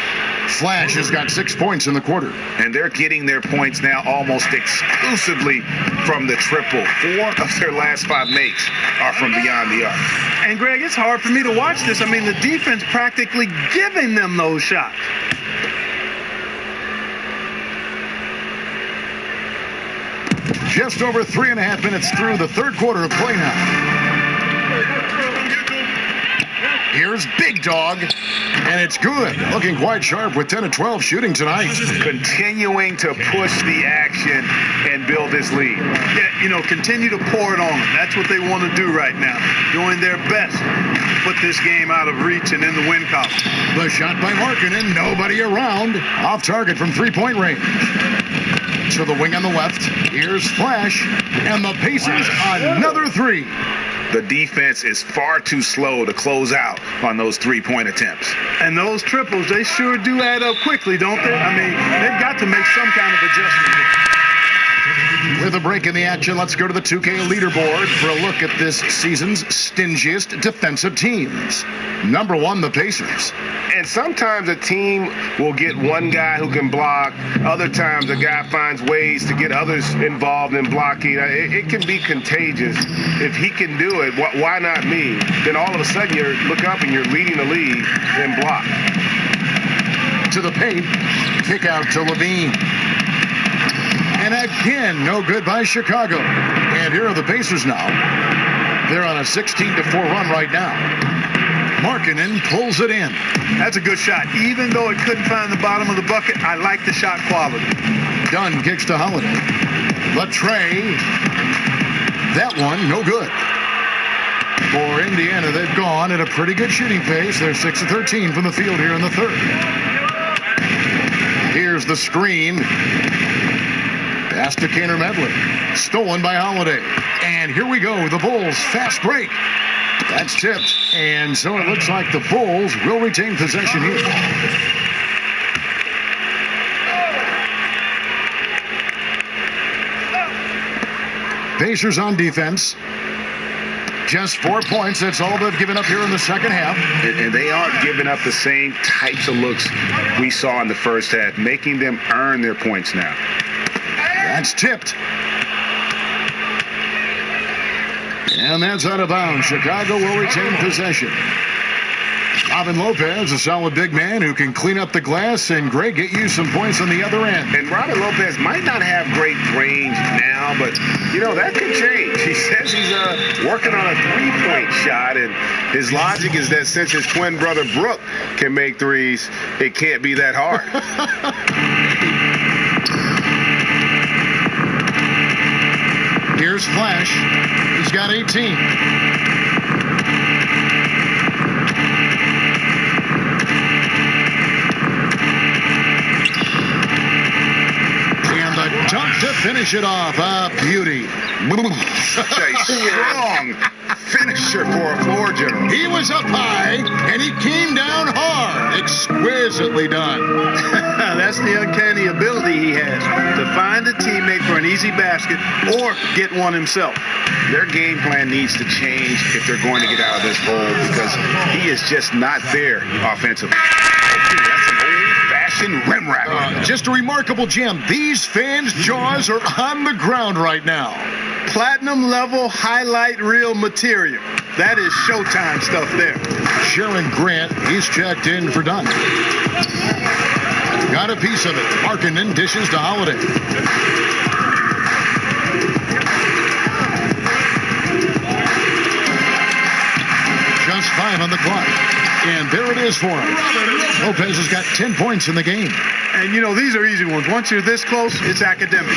Flash has got 6 points in the quarter. And they're getting their points now almost exclusively from the triple. 4 of their last 5 makes are from beyond the arc. And, Greg, it's hard for me to watch this. I mean, the defense practically giving them those shots. Just over 3.5 minutes through the third quarter of play now. Here's Big Dog, and it's good. Looking quite sharp with 10 of 12 shooting tonight. Continuing to push the action and build this lead. Yeah, continue to pour it on them. That's what they want to do right now. Doing their best to put this game out of reach and in the win column. The shot by Markkanen, nobody around. Off target from three-point range. To the wing on the left. Here's Flash, and the Pacers another 3. The defense is far too slow to close out on those three-point attempts. And those triples, they sure do add up quickly, don't they? I mean, they've got to make some kind of adjustment here. With a break in the action, let's go to the 2K leaderboard for a look at this season's stingiest defensive teams. Number 1, the Pacers. And sometimes a team will get one guy who can block. Other times a guy finds ways to get others involved in blocking. It can be contagious. If he can do it, why not me? Then all of a sudden you look up and you're leading the league in block. To the paint, kick out to Levine. And again, no good by Chicago. And here are the Pacers now. They're on a 16-4 run right now. Markkanen pulls it in. That's a good shot. Even though it couldn't find the bottom of the bucket, I like the shot quality. Dunn kicks to Holiday. Latrey. That one, no good. For Indiana, they've gone at a pretty good shooting pace. They're 6 of 13 from the field here in the third. Here's the screen. Pass to Kaner Medley. Stolen by Holiday. And here we go. The Bulls fast break. That's tipped. And so it looks like the Bulls will retain possession here. Pacers on defense. Just 4 points. That's all they've given up here in the second half. And they aren't giving up the same types of looks we saw in the first half, making them earn their points now. That's tipped. And that's out of bounds. Chicago will retain possession. Robin Lopez, a solid big man who can clean up the glass and, Greg, get you some points on the other end. And Robin Lopez might not have great range now, but, that could change. He says he's working on a three-point shot, and his logic is that since his twin brother Brooke can make threes, it can't be that hard. Here's Flash. He's got 18. And the dunk to finish it off. A beauty. A strong finisher for a floor general. He was up high, and he came down hard. Exquisitely done. That's the uncanny ability he has to find a teammate for an easy basket or get one himself. Their game plan needs to change if they're going to get out of this hole because he is just not there offensively. That's an old-fashioned rim rattler. Just a remarkable gem. These fans' jaws are on the ground right now. Platinum level highlight reel material. That is Showtime stuff there. Sharon Grant, he's checked in for Dunn. Got a piece of it. Markkanen dishes to Holiday. Just 5 on the clock. And there it is for him. Lopez has got 10 points in the game. And, these are easy ones. Once you're this close, it's academic.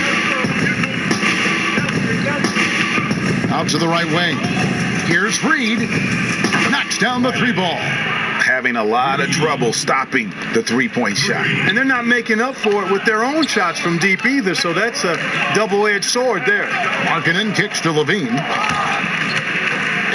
Out to the right wing. Here's Reed. Knocks down the 3-ball. Having a lot of trouble stopping the three-point shot. And they're not making up for it with their own shots from deep either, so that's a double-edged sword there. Markkanen kicks to Levine.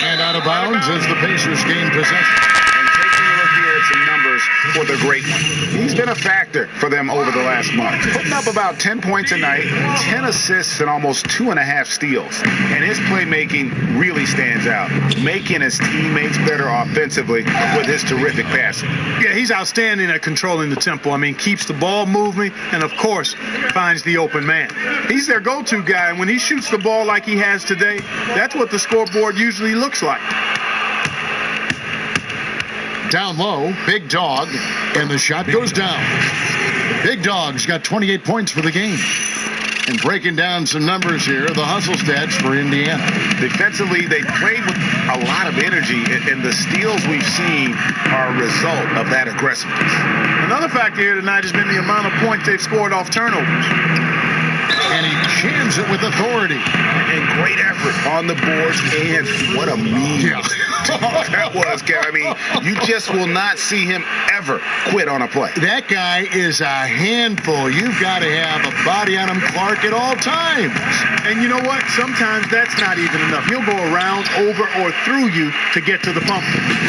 And out of bounds as the Pacers gain possession. And taking a look here at some numbers for the great one. He's been a factor for them over the last month. Putting up about 10 points a night, 10 assists, and almost 2.5 steals. And his playmaking really stands out, making his teammates better offensively with his terrific passing. Yeah, he's outstanding at controlling the tempo. Keeps the ball moving and, of course, finds the open man. He's their go-to guy, and when he shoots the ball like he has today, that's what the scoreboard usually looks like. Down low, Big Dog, and the shot goes down. Big Dog's got 28 points for the game. And breaking down some numbers here, the hustle stats for Indiana. Defensively, they played with a lot of energy, and the steals we've seen are a result of that aggressiveness. Another factor here tonight has been the amount of points they've scored off turnovers. And he jams it with authority. And great effort on the boards, and what a mean talk that was, Kev. I mean, you just will not see him ever quit on a play. That guy is a handful. You've got to have a body on him, Clark, at all times. And you know what? Sometimes that's not even enough. He'll go around, over, or through you to get to the pump.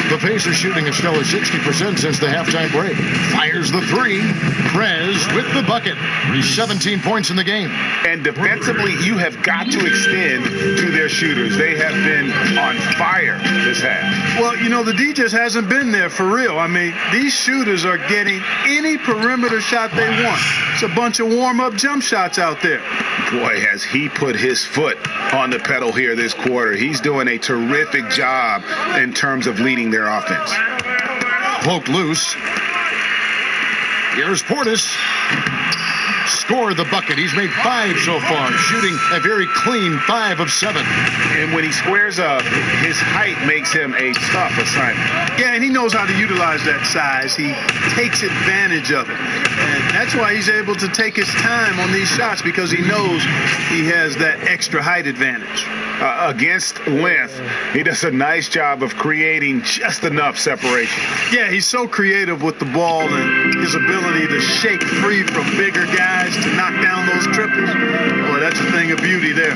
The Pacers shooting a stellar 60% since the halftime break. Fires the three. Prez with the bucket. 17 points in the game. And defensively, you have got to extend to their shooters. They have been on fire this half. Well, you know, the D just hasn't been there for real. I mean, these shooters are getting any perimeter shot they want. It's a bunch of warm-up jump shots out there. Boy, has he put his foot on the pedal here this quarter. He's doing a terrific job in terms of leading their offense. Poked loose. Here's Portis. Scored the bucket. He's made 5 so far, shooting a very clean 5 of 7. And when he squares up, his height makes him a tough assignment. Yeah, and he knows how to utilize that size. He takes advantage of it. And that's why he's able to take his time on these shots, because he knows he has that extra height advantage. Against length, he does a nice job of creating just enough separation. Yeah, he's so creative with the ball and his ability to shake free from bigger guys to knock down those triples. Boy, that's a thing of beauty there.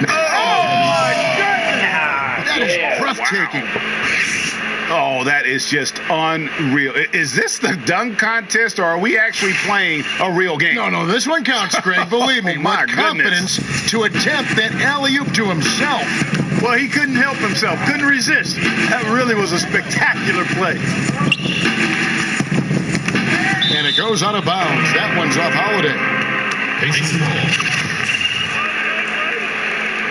Oh, my goodness! That is breathtaking. Oh, that is just unreal. Is this the dunk contest, or are we actually playing a real game? No, this one counts, Greg. Believe me. Oh, my with confidence to attempt that alley-oop to himself. Well, he couldn't help himself, couldn't resist. That really was a spectacular play. And it goes out of bounds. That one's off Holiday.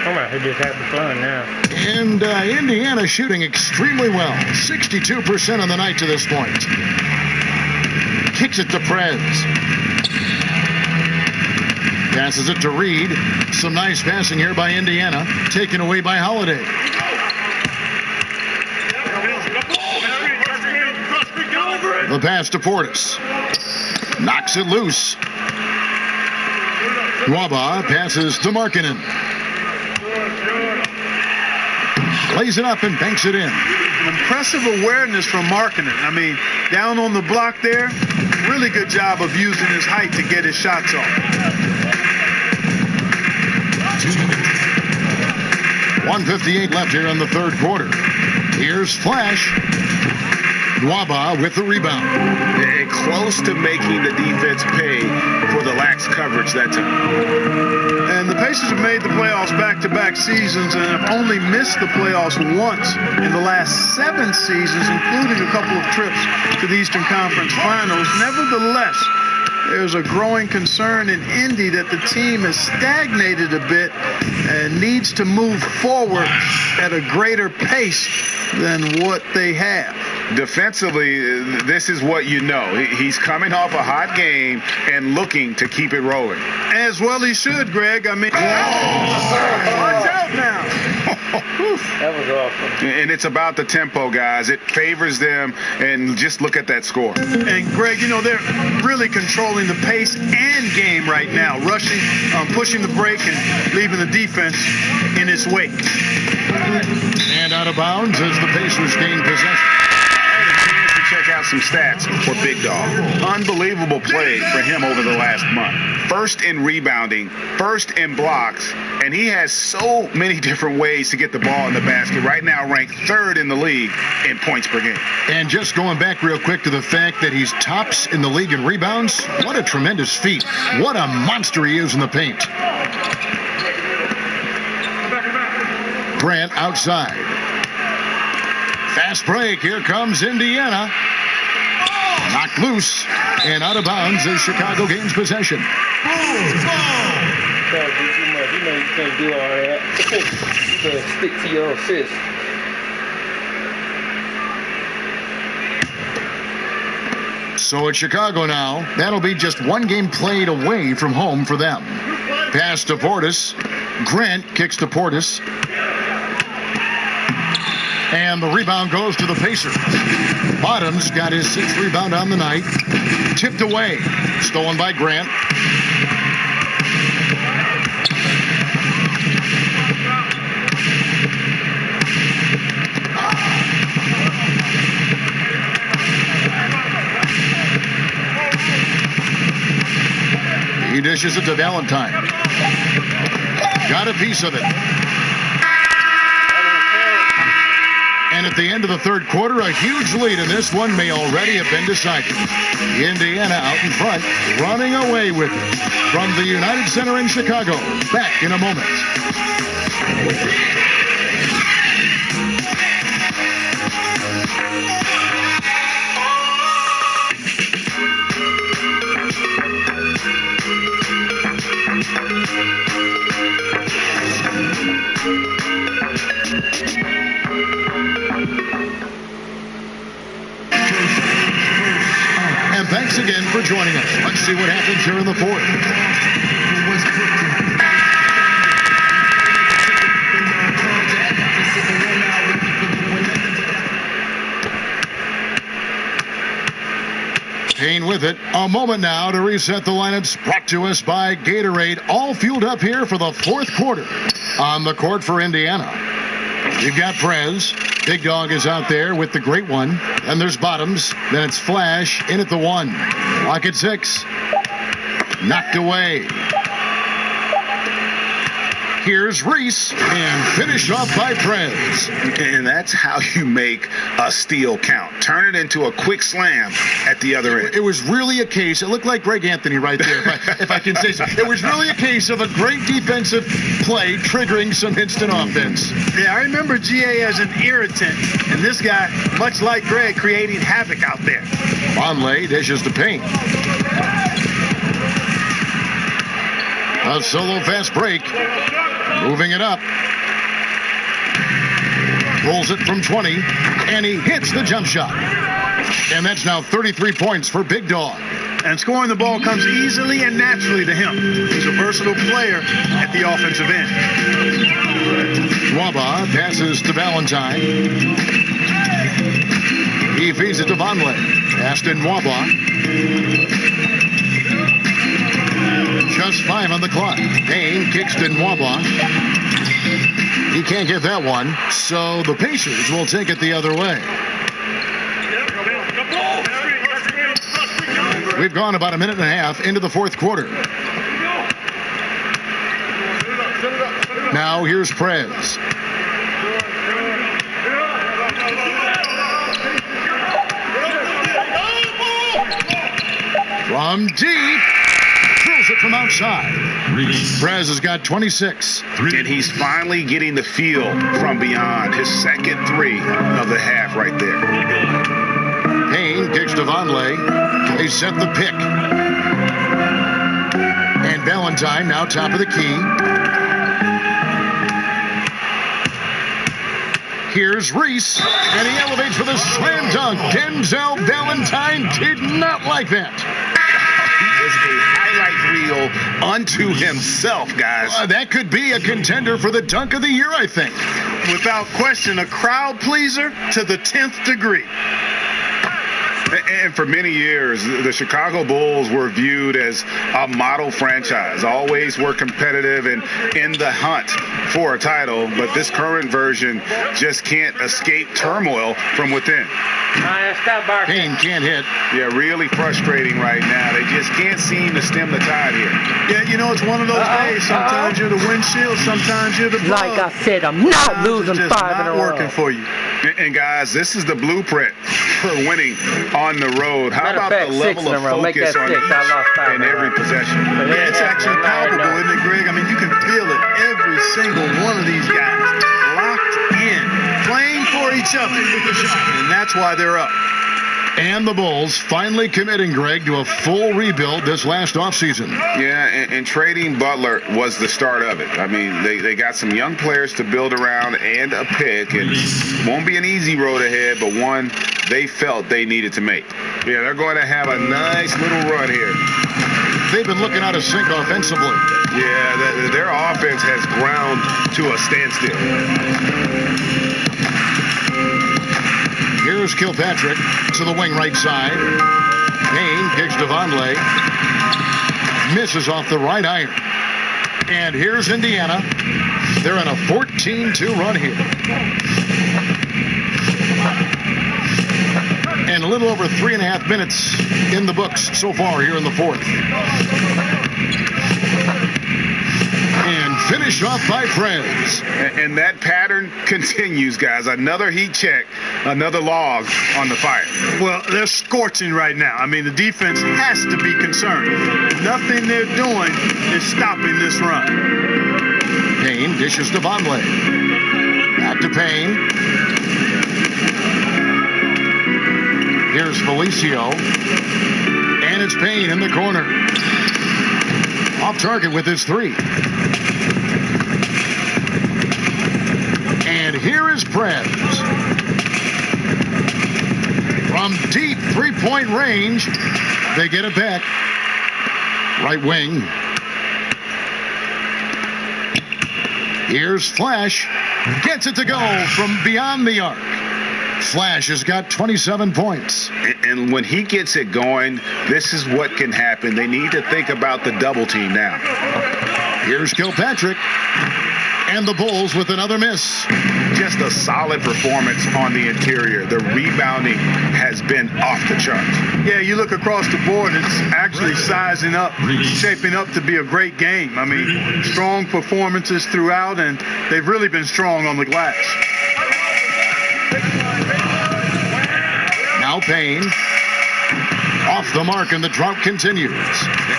Come on, he just having fun now. And Indiana shooting extremely well. 62% on the night to this point. Kicks it to Prez. Passes it to Reed. Some nice passing here by Indiana. Taken away by Holiday. The pass to Portis. Knocks it loose. Waba passes to Markkanen. Lays it up and banks it in. Impressive awareness from Markkanen. I mean, down on the block there, really good job of using his height to get his shots off. 1:58 left here in the third quarter. Here's Flash. Nwaba with the rebound. And close to making the defense pay for the lax coverage that time. And the Pacers have made the playoffs back-to-back seasons and have only missed the playoffs once in the last 7 seasons, including a couple of trips to the Eastern Conference Finals. Nevertheless, there's a growing concern in Indy that the team has stagnated a bit and needs to move forward at a greater pace than what they have. Defensively, this is what you know. He's coming off a hot game and looking to keep it rolling. As well he should, Greg. I mean, watch out now. That was awesome. And it's about the tempo, guys. It favors them, and just look at that score. And, Greg, you know, they're really controlling the pace and game right now, rushing, pushing the break, and leaving the defense in its wake. And out of bounds as the Pacers gain possession. Check out some stats for Big Dog. Unbelievable play for him over the last month. First in rebounding, first in blocks, and he has so many different ways to get the ball in the basket. Right now ranked 3rd in the league in points per game. And just going back real quick to the fact that he's tops in the league in rebounds, what a tremendous feat. What a monster he is in the paint. Grant outside. Fast break. Here comes Indiana. Knocked loose and out of bounds as Chicago gains possession. You know you can't do all that. You gotta stick to your assist. So it's Chicago now. That'll be just 1 game played away from home for them. Pass to Portis. Grant kicks to Portis. And the rebound goes to the Pacers. Bottoms got his 6th rebound on the night. Tipped away. Stolen by Grant. He dishes it to Valentine. Got a piece of it. And at the end of the third quarter, a huge lead in this one may already have been decided. Indiana out in front, running away with it. From the United Center in Chicago, back in a moment. And thanks again for joining us. Let's see what happens here in the fourth. Payne with it. A moment now to reset the lineups. Brought to us by Gatorade. All fueled up here for the fourth quarter. On the court for Indiana, you've got Prez. Big Dog is out there with the great one. And there's Bottoms. Then it's Flash in at the one. Clock at 6. Knocked away. Here's Reese, and finished off by Prez. And that's how you make a steal count. Turn it into a quick slam at the other end. It was really a case, it looked like Greg Anthony right there, if I can say so. It was really a case of a great defensive play triggering some instant offense. Yeah, I remember GA as an irritant, and this guy, much like Greg, creating havoc out there. Vonleh dishes to Payne. A solo fast break. Moving it up. Rolls it from 20, and he hits the jump shot. And that's now 33 points for Big Dog. And scoring the ball comes easily and naturally to him. He's a versatile player at the offensive end. Waba passes to Valentine. He feeds it to Vonleh. Aston Waba. Just 5 on the clock. Payne kicks to Nwaba. He can't get that one, so the Pacers will take it the other way. We've gone about a minute and a half into the fourth quarter. Now here's Prez. From deep. Throws it from outside. Prez has got 26. And he's finally getting the feel from beyond. His second three of the half right there. Payne kicks to Vonleh. They set the pick. And Valentine now top of the key. Here's Reese. And he elevates for the slam dunk. Denzel Valentine did not like that. Is a highlight reel unto himself, guys. That could be a contender for the dunk of the year, I think. Without question, a crowd pleaser to the 10th degree. And for many years, the Chicago Bulls were viewed as a model franchise, always were competitive and in the hunt for a title, but this current version just can't escape turmoil from within. Payne can't hit. Yeah, really frustrating right now. They just can't seem to stem the tide here. Yeah, you know, it's one of those days. Sometimes you're the windshield, sometimes you're the plug. Like I said, I'm not losing just 5 in a not row. working for you. And guys, this is the blueprint for winning on the road. How Matter of about fact, the 6 level in a of row. Make focus that on 6. I lost 5 in every possession? Yeah, it's actually palpable, isn't it, Greg? I mean, you can feel it. Every single one of these guys locked in, playing for each other. And that's why they're up. And the Bulls finally committing, Greg, to a full rebuild this last offseason. Yeah, and trading Butler was the start of it. I mean, they got some young players to build around and a pick. And won't be an easy road ahead, but one they felt they needed to make. Yeah, they're going to have a nice little run here. They've been looking out of sync offensively. Yeah, their offense has ground to a standstill. Here's Kilpatrick to the wing right side. Payne kicks to Vonleh. Misses off the right iron. And here's Indiana. They're in a 14-2 run here. And a little over 3.5 minutes in the books so far here in the fourth. And finish off by Prez. And that pattern continues, guys. Another heat check, another log on the fire. Well, they're scorching right now. I mean, the defense has to be concerned. Nothing they're doing is stopping this run. Payne dishes to Vonleh. Back to Payne. Here's Felicio. And it's Payne in the corner. Off target with his three. And here is Prez. From deep three-point range, they get it back. Right wing. Here's Flash. Gets it to go from beyond the arc. Flash has got 27 points. And when he gets it going, this is what can happen. They need to think about the double team now. Here's Kilpatrick. And the Bulls with another miss. Just a solid performance on the interior. The rebounding has been off the charts. Yeah, you look across the board, it's actually sizing up, shaping up to be a great game. I mean, strong performances throughout, and they've really been strong on the glass. Now Payne. Off the mark, and the drought continues.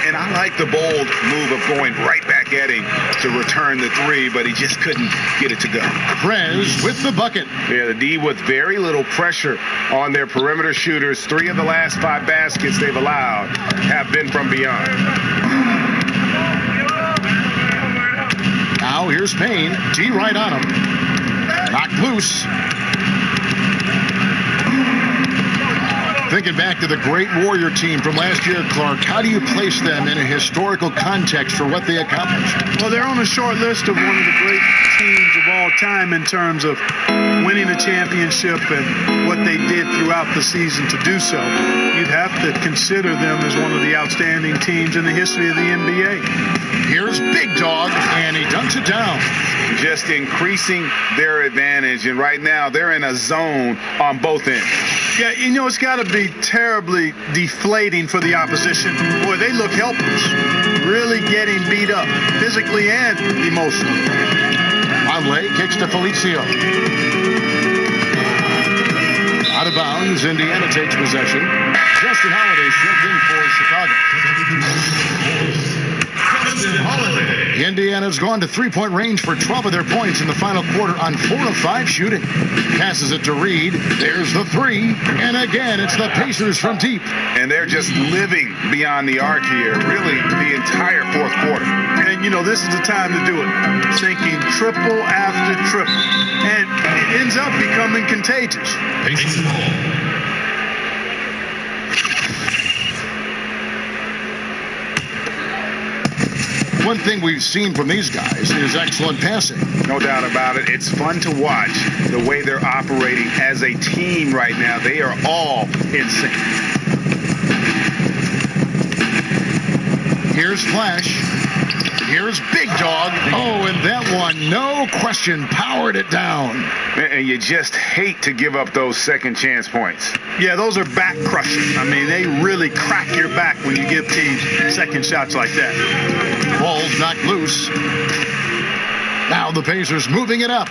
And I like the bold move of going right back at him to return the three, but he just couldn't get it to go. Prez with the bucket. Yeah, the D with very little pressure on their perimeter shooters. 3 of the last 5 baskets they've allowed have been from beyond. Now here's Payne. D right on him. Knocked loose. Thinking back to the great Warrior team from last year, Clark, how do you place them in a historical context for what they accomplished? Well, they're on a short list of one of the great teams of all time in terms of winning a championship and what they did throughout the season to do so. You'd have to consider them as one of the outstanding teams in the history of the NBA. Here's Big Dog, and he dunks it down. Just increasing their advantage, and right now they're in a zone on both ends. Yeah, you know, it's got to be terribly deflating for the opposition. Boy, they look helpless, really getting beat up, physically and emotionally. Vonleh kicks to Felicio. Out of bounds, Indiana takes possession. Justin Holiday shoved in for Chicago. Indiana's gone to three-point range for 12 of their points in the final quarter on 4 of 5 shooting. Passes it to Reed. There's the three. And again, it's the Pacers from deep. And they're just living beyond the arc here, really, the entire fourth quarter. And, you know, this is the time to do it. Sinking triple after triple. And it ends up becoming contagious. One thing we've seen from these guys is excellent passing. No doubt about it. It's fun to watch the way they're operating as a team right now. They are all in sync. Here's Flash. Here's Big Dog. Oh, and that one, no question, powered it down. And you just hate to give up those second chance points. Yeah, those are back crushing. I mean, they really crack your back when you give teams second shots like that. Ball's knocked loose. Now the Pacers moving it up.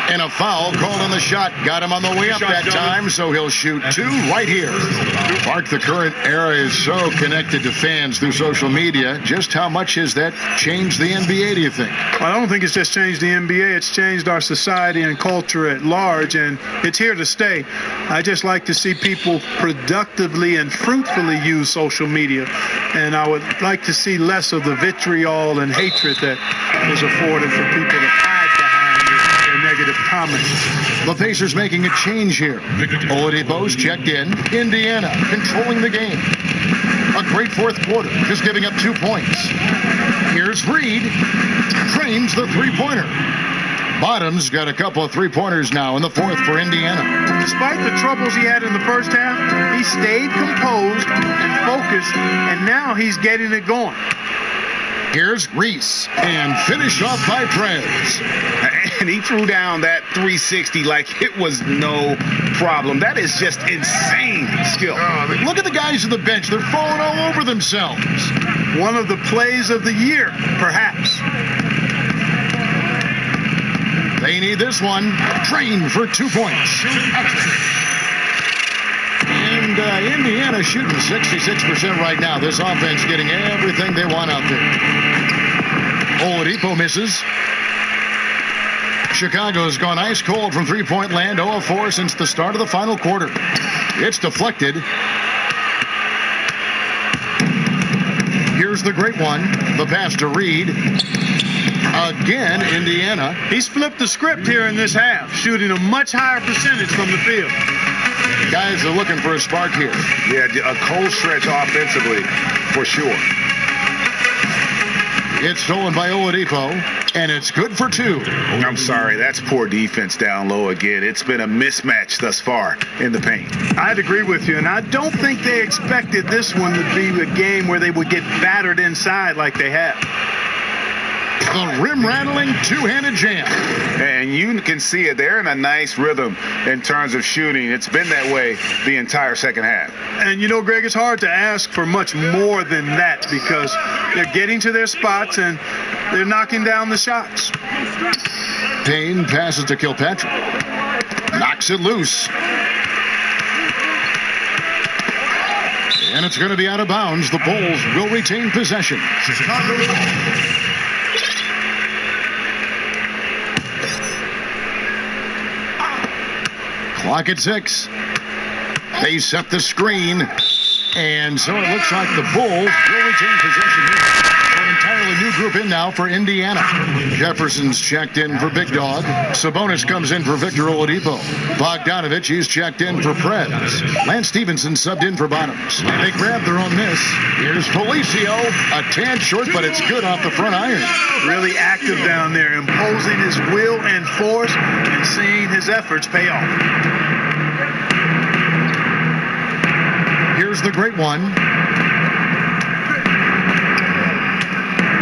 And a foul called on the shot. Got him on the way up that time, so he'll shoot 2 right here. Mark, the current era is so connected to fans through social media. Just how much has that changed the NBA, do you think? I don't think it's just changed the NBA. It's changed our society and culture at large, and it's here to stay. I just like to see people productively and fruitfully use social media, and I would like to see less of the vitriol and hatred that is afforded for people to hide behind their negative comments. The Pacers making a change here. Oladipo's checked in. Indiana controlling the game. A great fourth quarter, just giving up 2 points. Here's Reed. Trains the three-pointer. Bottom's got a couple of three-pointers now in the fourth for Indiana. Despite the troubles he had in the first half, he stayed composed and focused, and now he's getting it going. Here's Reese, and finish off by Prez. And he threw down that 360 like it was no problem. That is just insane skill. Look at the guys on the bench. They're falling all over themselves. One of the plays of the year, perhaps. They need this one. Train for 2 points. And Indiana shooting 66% right now. This offense getting everything they want out there. Oladipo misses. Chicago's gone ice cold from three-point land, 0 of 4 since the start of the final quarter. It's deflected. Here's the great one. The pass to Reed. Again, Indiana. He's flipped the script here in this half, shooting a much higher percentage from the field. Guys are looking for a spark here. Yeah, a cold stretch offensively, for sure. It's stolen by Oladipo, and it's good for 2. I'm sorry, that's poor defense down low again. It's been a mismatch thus far in the paint. I'd agree with you, and I don't think they expected this one to be a game where they would get battered inside like they have. The rim-rattling two-handed jam. And you can see it. They're in a nice rhythm in terms of shooting. It's been that way the entire second half. And, you know, Greg, it's hard to ask for much more than that because they're getting to their spots and they're knocking down the shots. Payne passes to Kilpatrick. Knocks it loose. And it's going to be out of bounds. The Bulls will retain possession. Clock at 6. They set the screen. And so it looks like the Bulls will retain possession here. An entirely new group in now for Indiana. Jefferson's checked in for Big Dog. Sabonis comes in for Victor Oladipo. Bogdanovich, he's checked in for Prez. Lance Stevenson subbed in for Bottoms. They grab their own miss. Here's Felicio. A tad short, but it's good off the front iron. Really active down there, imposing his will and force and seeing his efforts pay off. Here's the great one.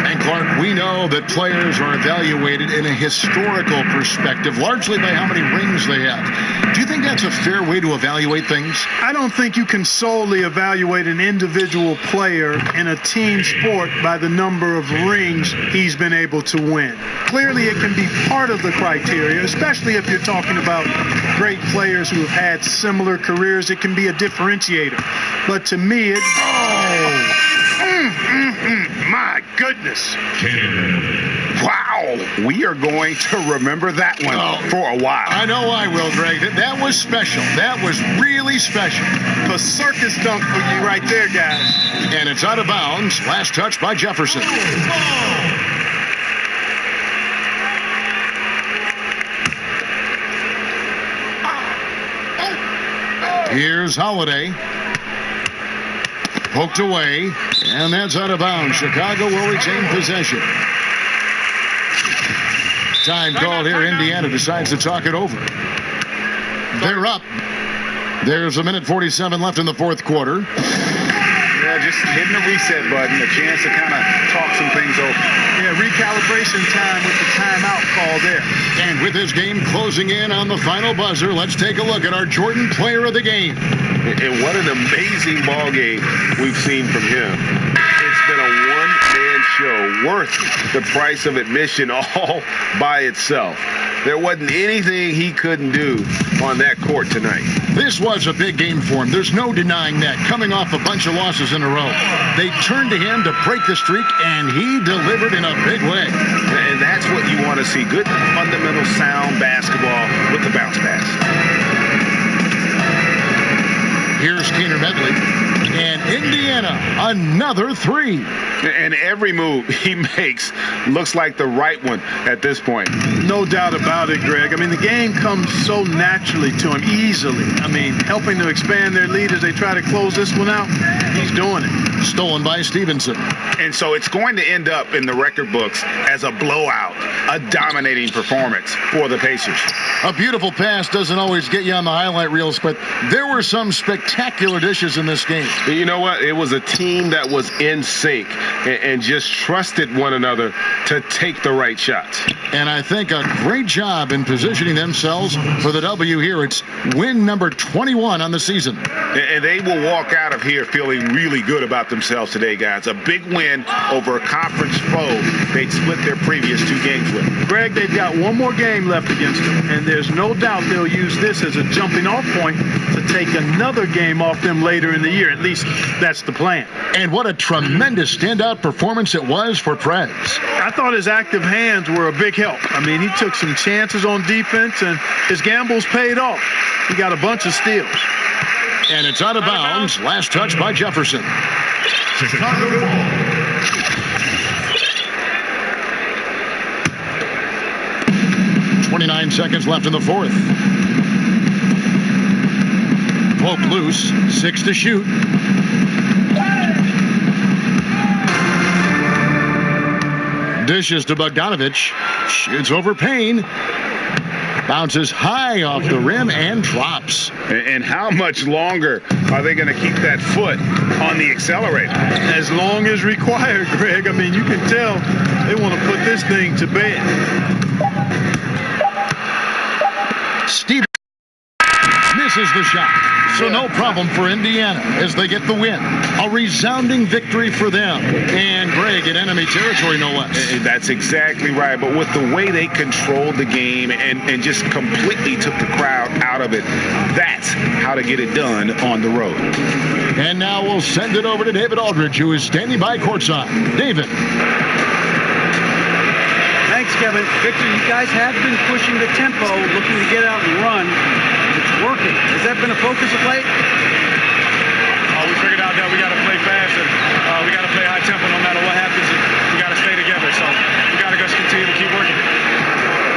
And Clark, we know that players are evaluated in a historical perspective, largely by how many rings they have. Do you think that's a fair way to evaluate things? I don't think you can solely evaluate an individual player in a team sport by the number of rings he's been able to win. Clearly, it can be part of the criteria, especially if you're talking about great players who have had similar careers. It can be a differentiator. But to me, my goodness. Wow. We are going to remember that one for a while. I know I will, Greg. That was special. That was really special. A circus dunk for you right there, guys. And it's out of bounds. Last touch by Jefferson. Here's Holiday. Poked away, and that's out of bounds. Chicago will retain possession. Time called here. Indiana decides to talk it over. They're up. There's a minute 47 left in the fourth quarter. Yeah, just hitting the reset button, a chance to kind of talk some things over. Yeah, recalibration time with the timeout call there. And with this game closing in on the final buzzer, let's take a look at our Jordan player of the game. And what an amazing ball game we've seen from him. It's been a one-man show worth the price of admission all by itself. There wasn't anything he couldn't do on that court tonight. This was a big game for him. There's no denying that. Coming off a bunch of losses in a row. They turned to him to break the streak, and he delivered in a big way. And that's what you want to see. Good, fundamental, sound basketball with the bounce pass. Here's Keener Medley. And Indiana, another 3. And every move he makes looks like the right one at this point. No doubt about it, Greg. I mean, the game comes so naturally to him, easily. I mean, helping to expand their lead as they try to close this one out, he's doing it. Stolen by Stevenson. And so it's going to end up in the record books as a blowout, a dominating performance for the Pacers. A beautiful pass doesn't always get you on the highlight reels, but there were some spectacular dishes in this game. You know what? It was a team that was in sync. and just trusted one another to take the right shots. And I think a great job in positioning themselves for the W here. It's win number 21 on the season. And they will walk out of here feeling really good about themselves today, guys. A big win over a conference foe they'd split their previous 2 games with. Greg, they've got one more game left against them, and there's no doubt they'll use this as a jumping-off point to take another game off them later in the year. At least that's the plan. And what a tremendous standout performance it was for Prez. I thought his active hands were a big help. I mean, he took some chances on defense, and his gambles paid off. He got a bunch of steals. And it's out of bounds. Last touch by Jefferson. Chicago ball. 29 seconds left in the fourth. Pope loose. 6 to shoot. Dishes to Bogdanovich. Shoots over Payne. Bounces high off the rim and drops. And how much longer are they going to keep that foot on the accelerator? As long as required, Greg. I mean, you can tell they want to put this thing to bed. Steve misses the shot. So no problem for Indiana as they get the win. A resounding victory for them. And Greg in enemy territory, no less. That's exactly right. But with the way they controlled the game and just completely took the crowd out of it, that's how to get it done on the road. And now we'll send it over to David Aldridge, who is standing by courtside. David. Thanks, Kevin. Victor, you guys have been pushing the tempo, looking to get out and run. It's working. Has that been a focus of late? We figured out that we got to play fast and we got to play high tempo no matter what happens. And we got to stay together. So we got to just continue to keep working.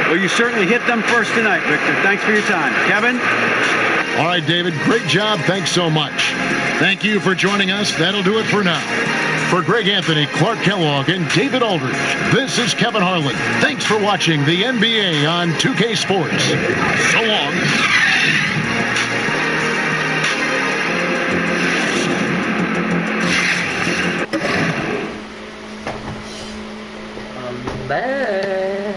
Well, you certainly hit them first tonight, Victor. Thanks for your time. Kevin? All right, David. Great job. Thanks so much. Thank you for joining us. That'll do it for now. For Greg Anthony, Clark Kellogg, and David Aldridge, this is Kevin Harlan. Thanks for watching the NBA on 2K Sports. So long. Bye.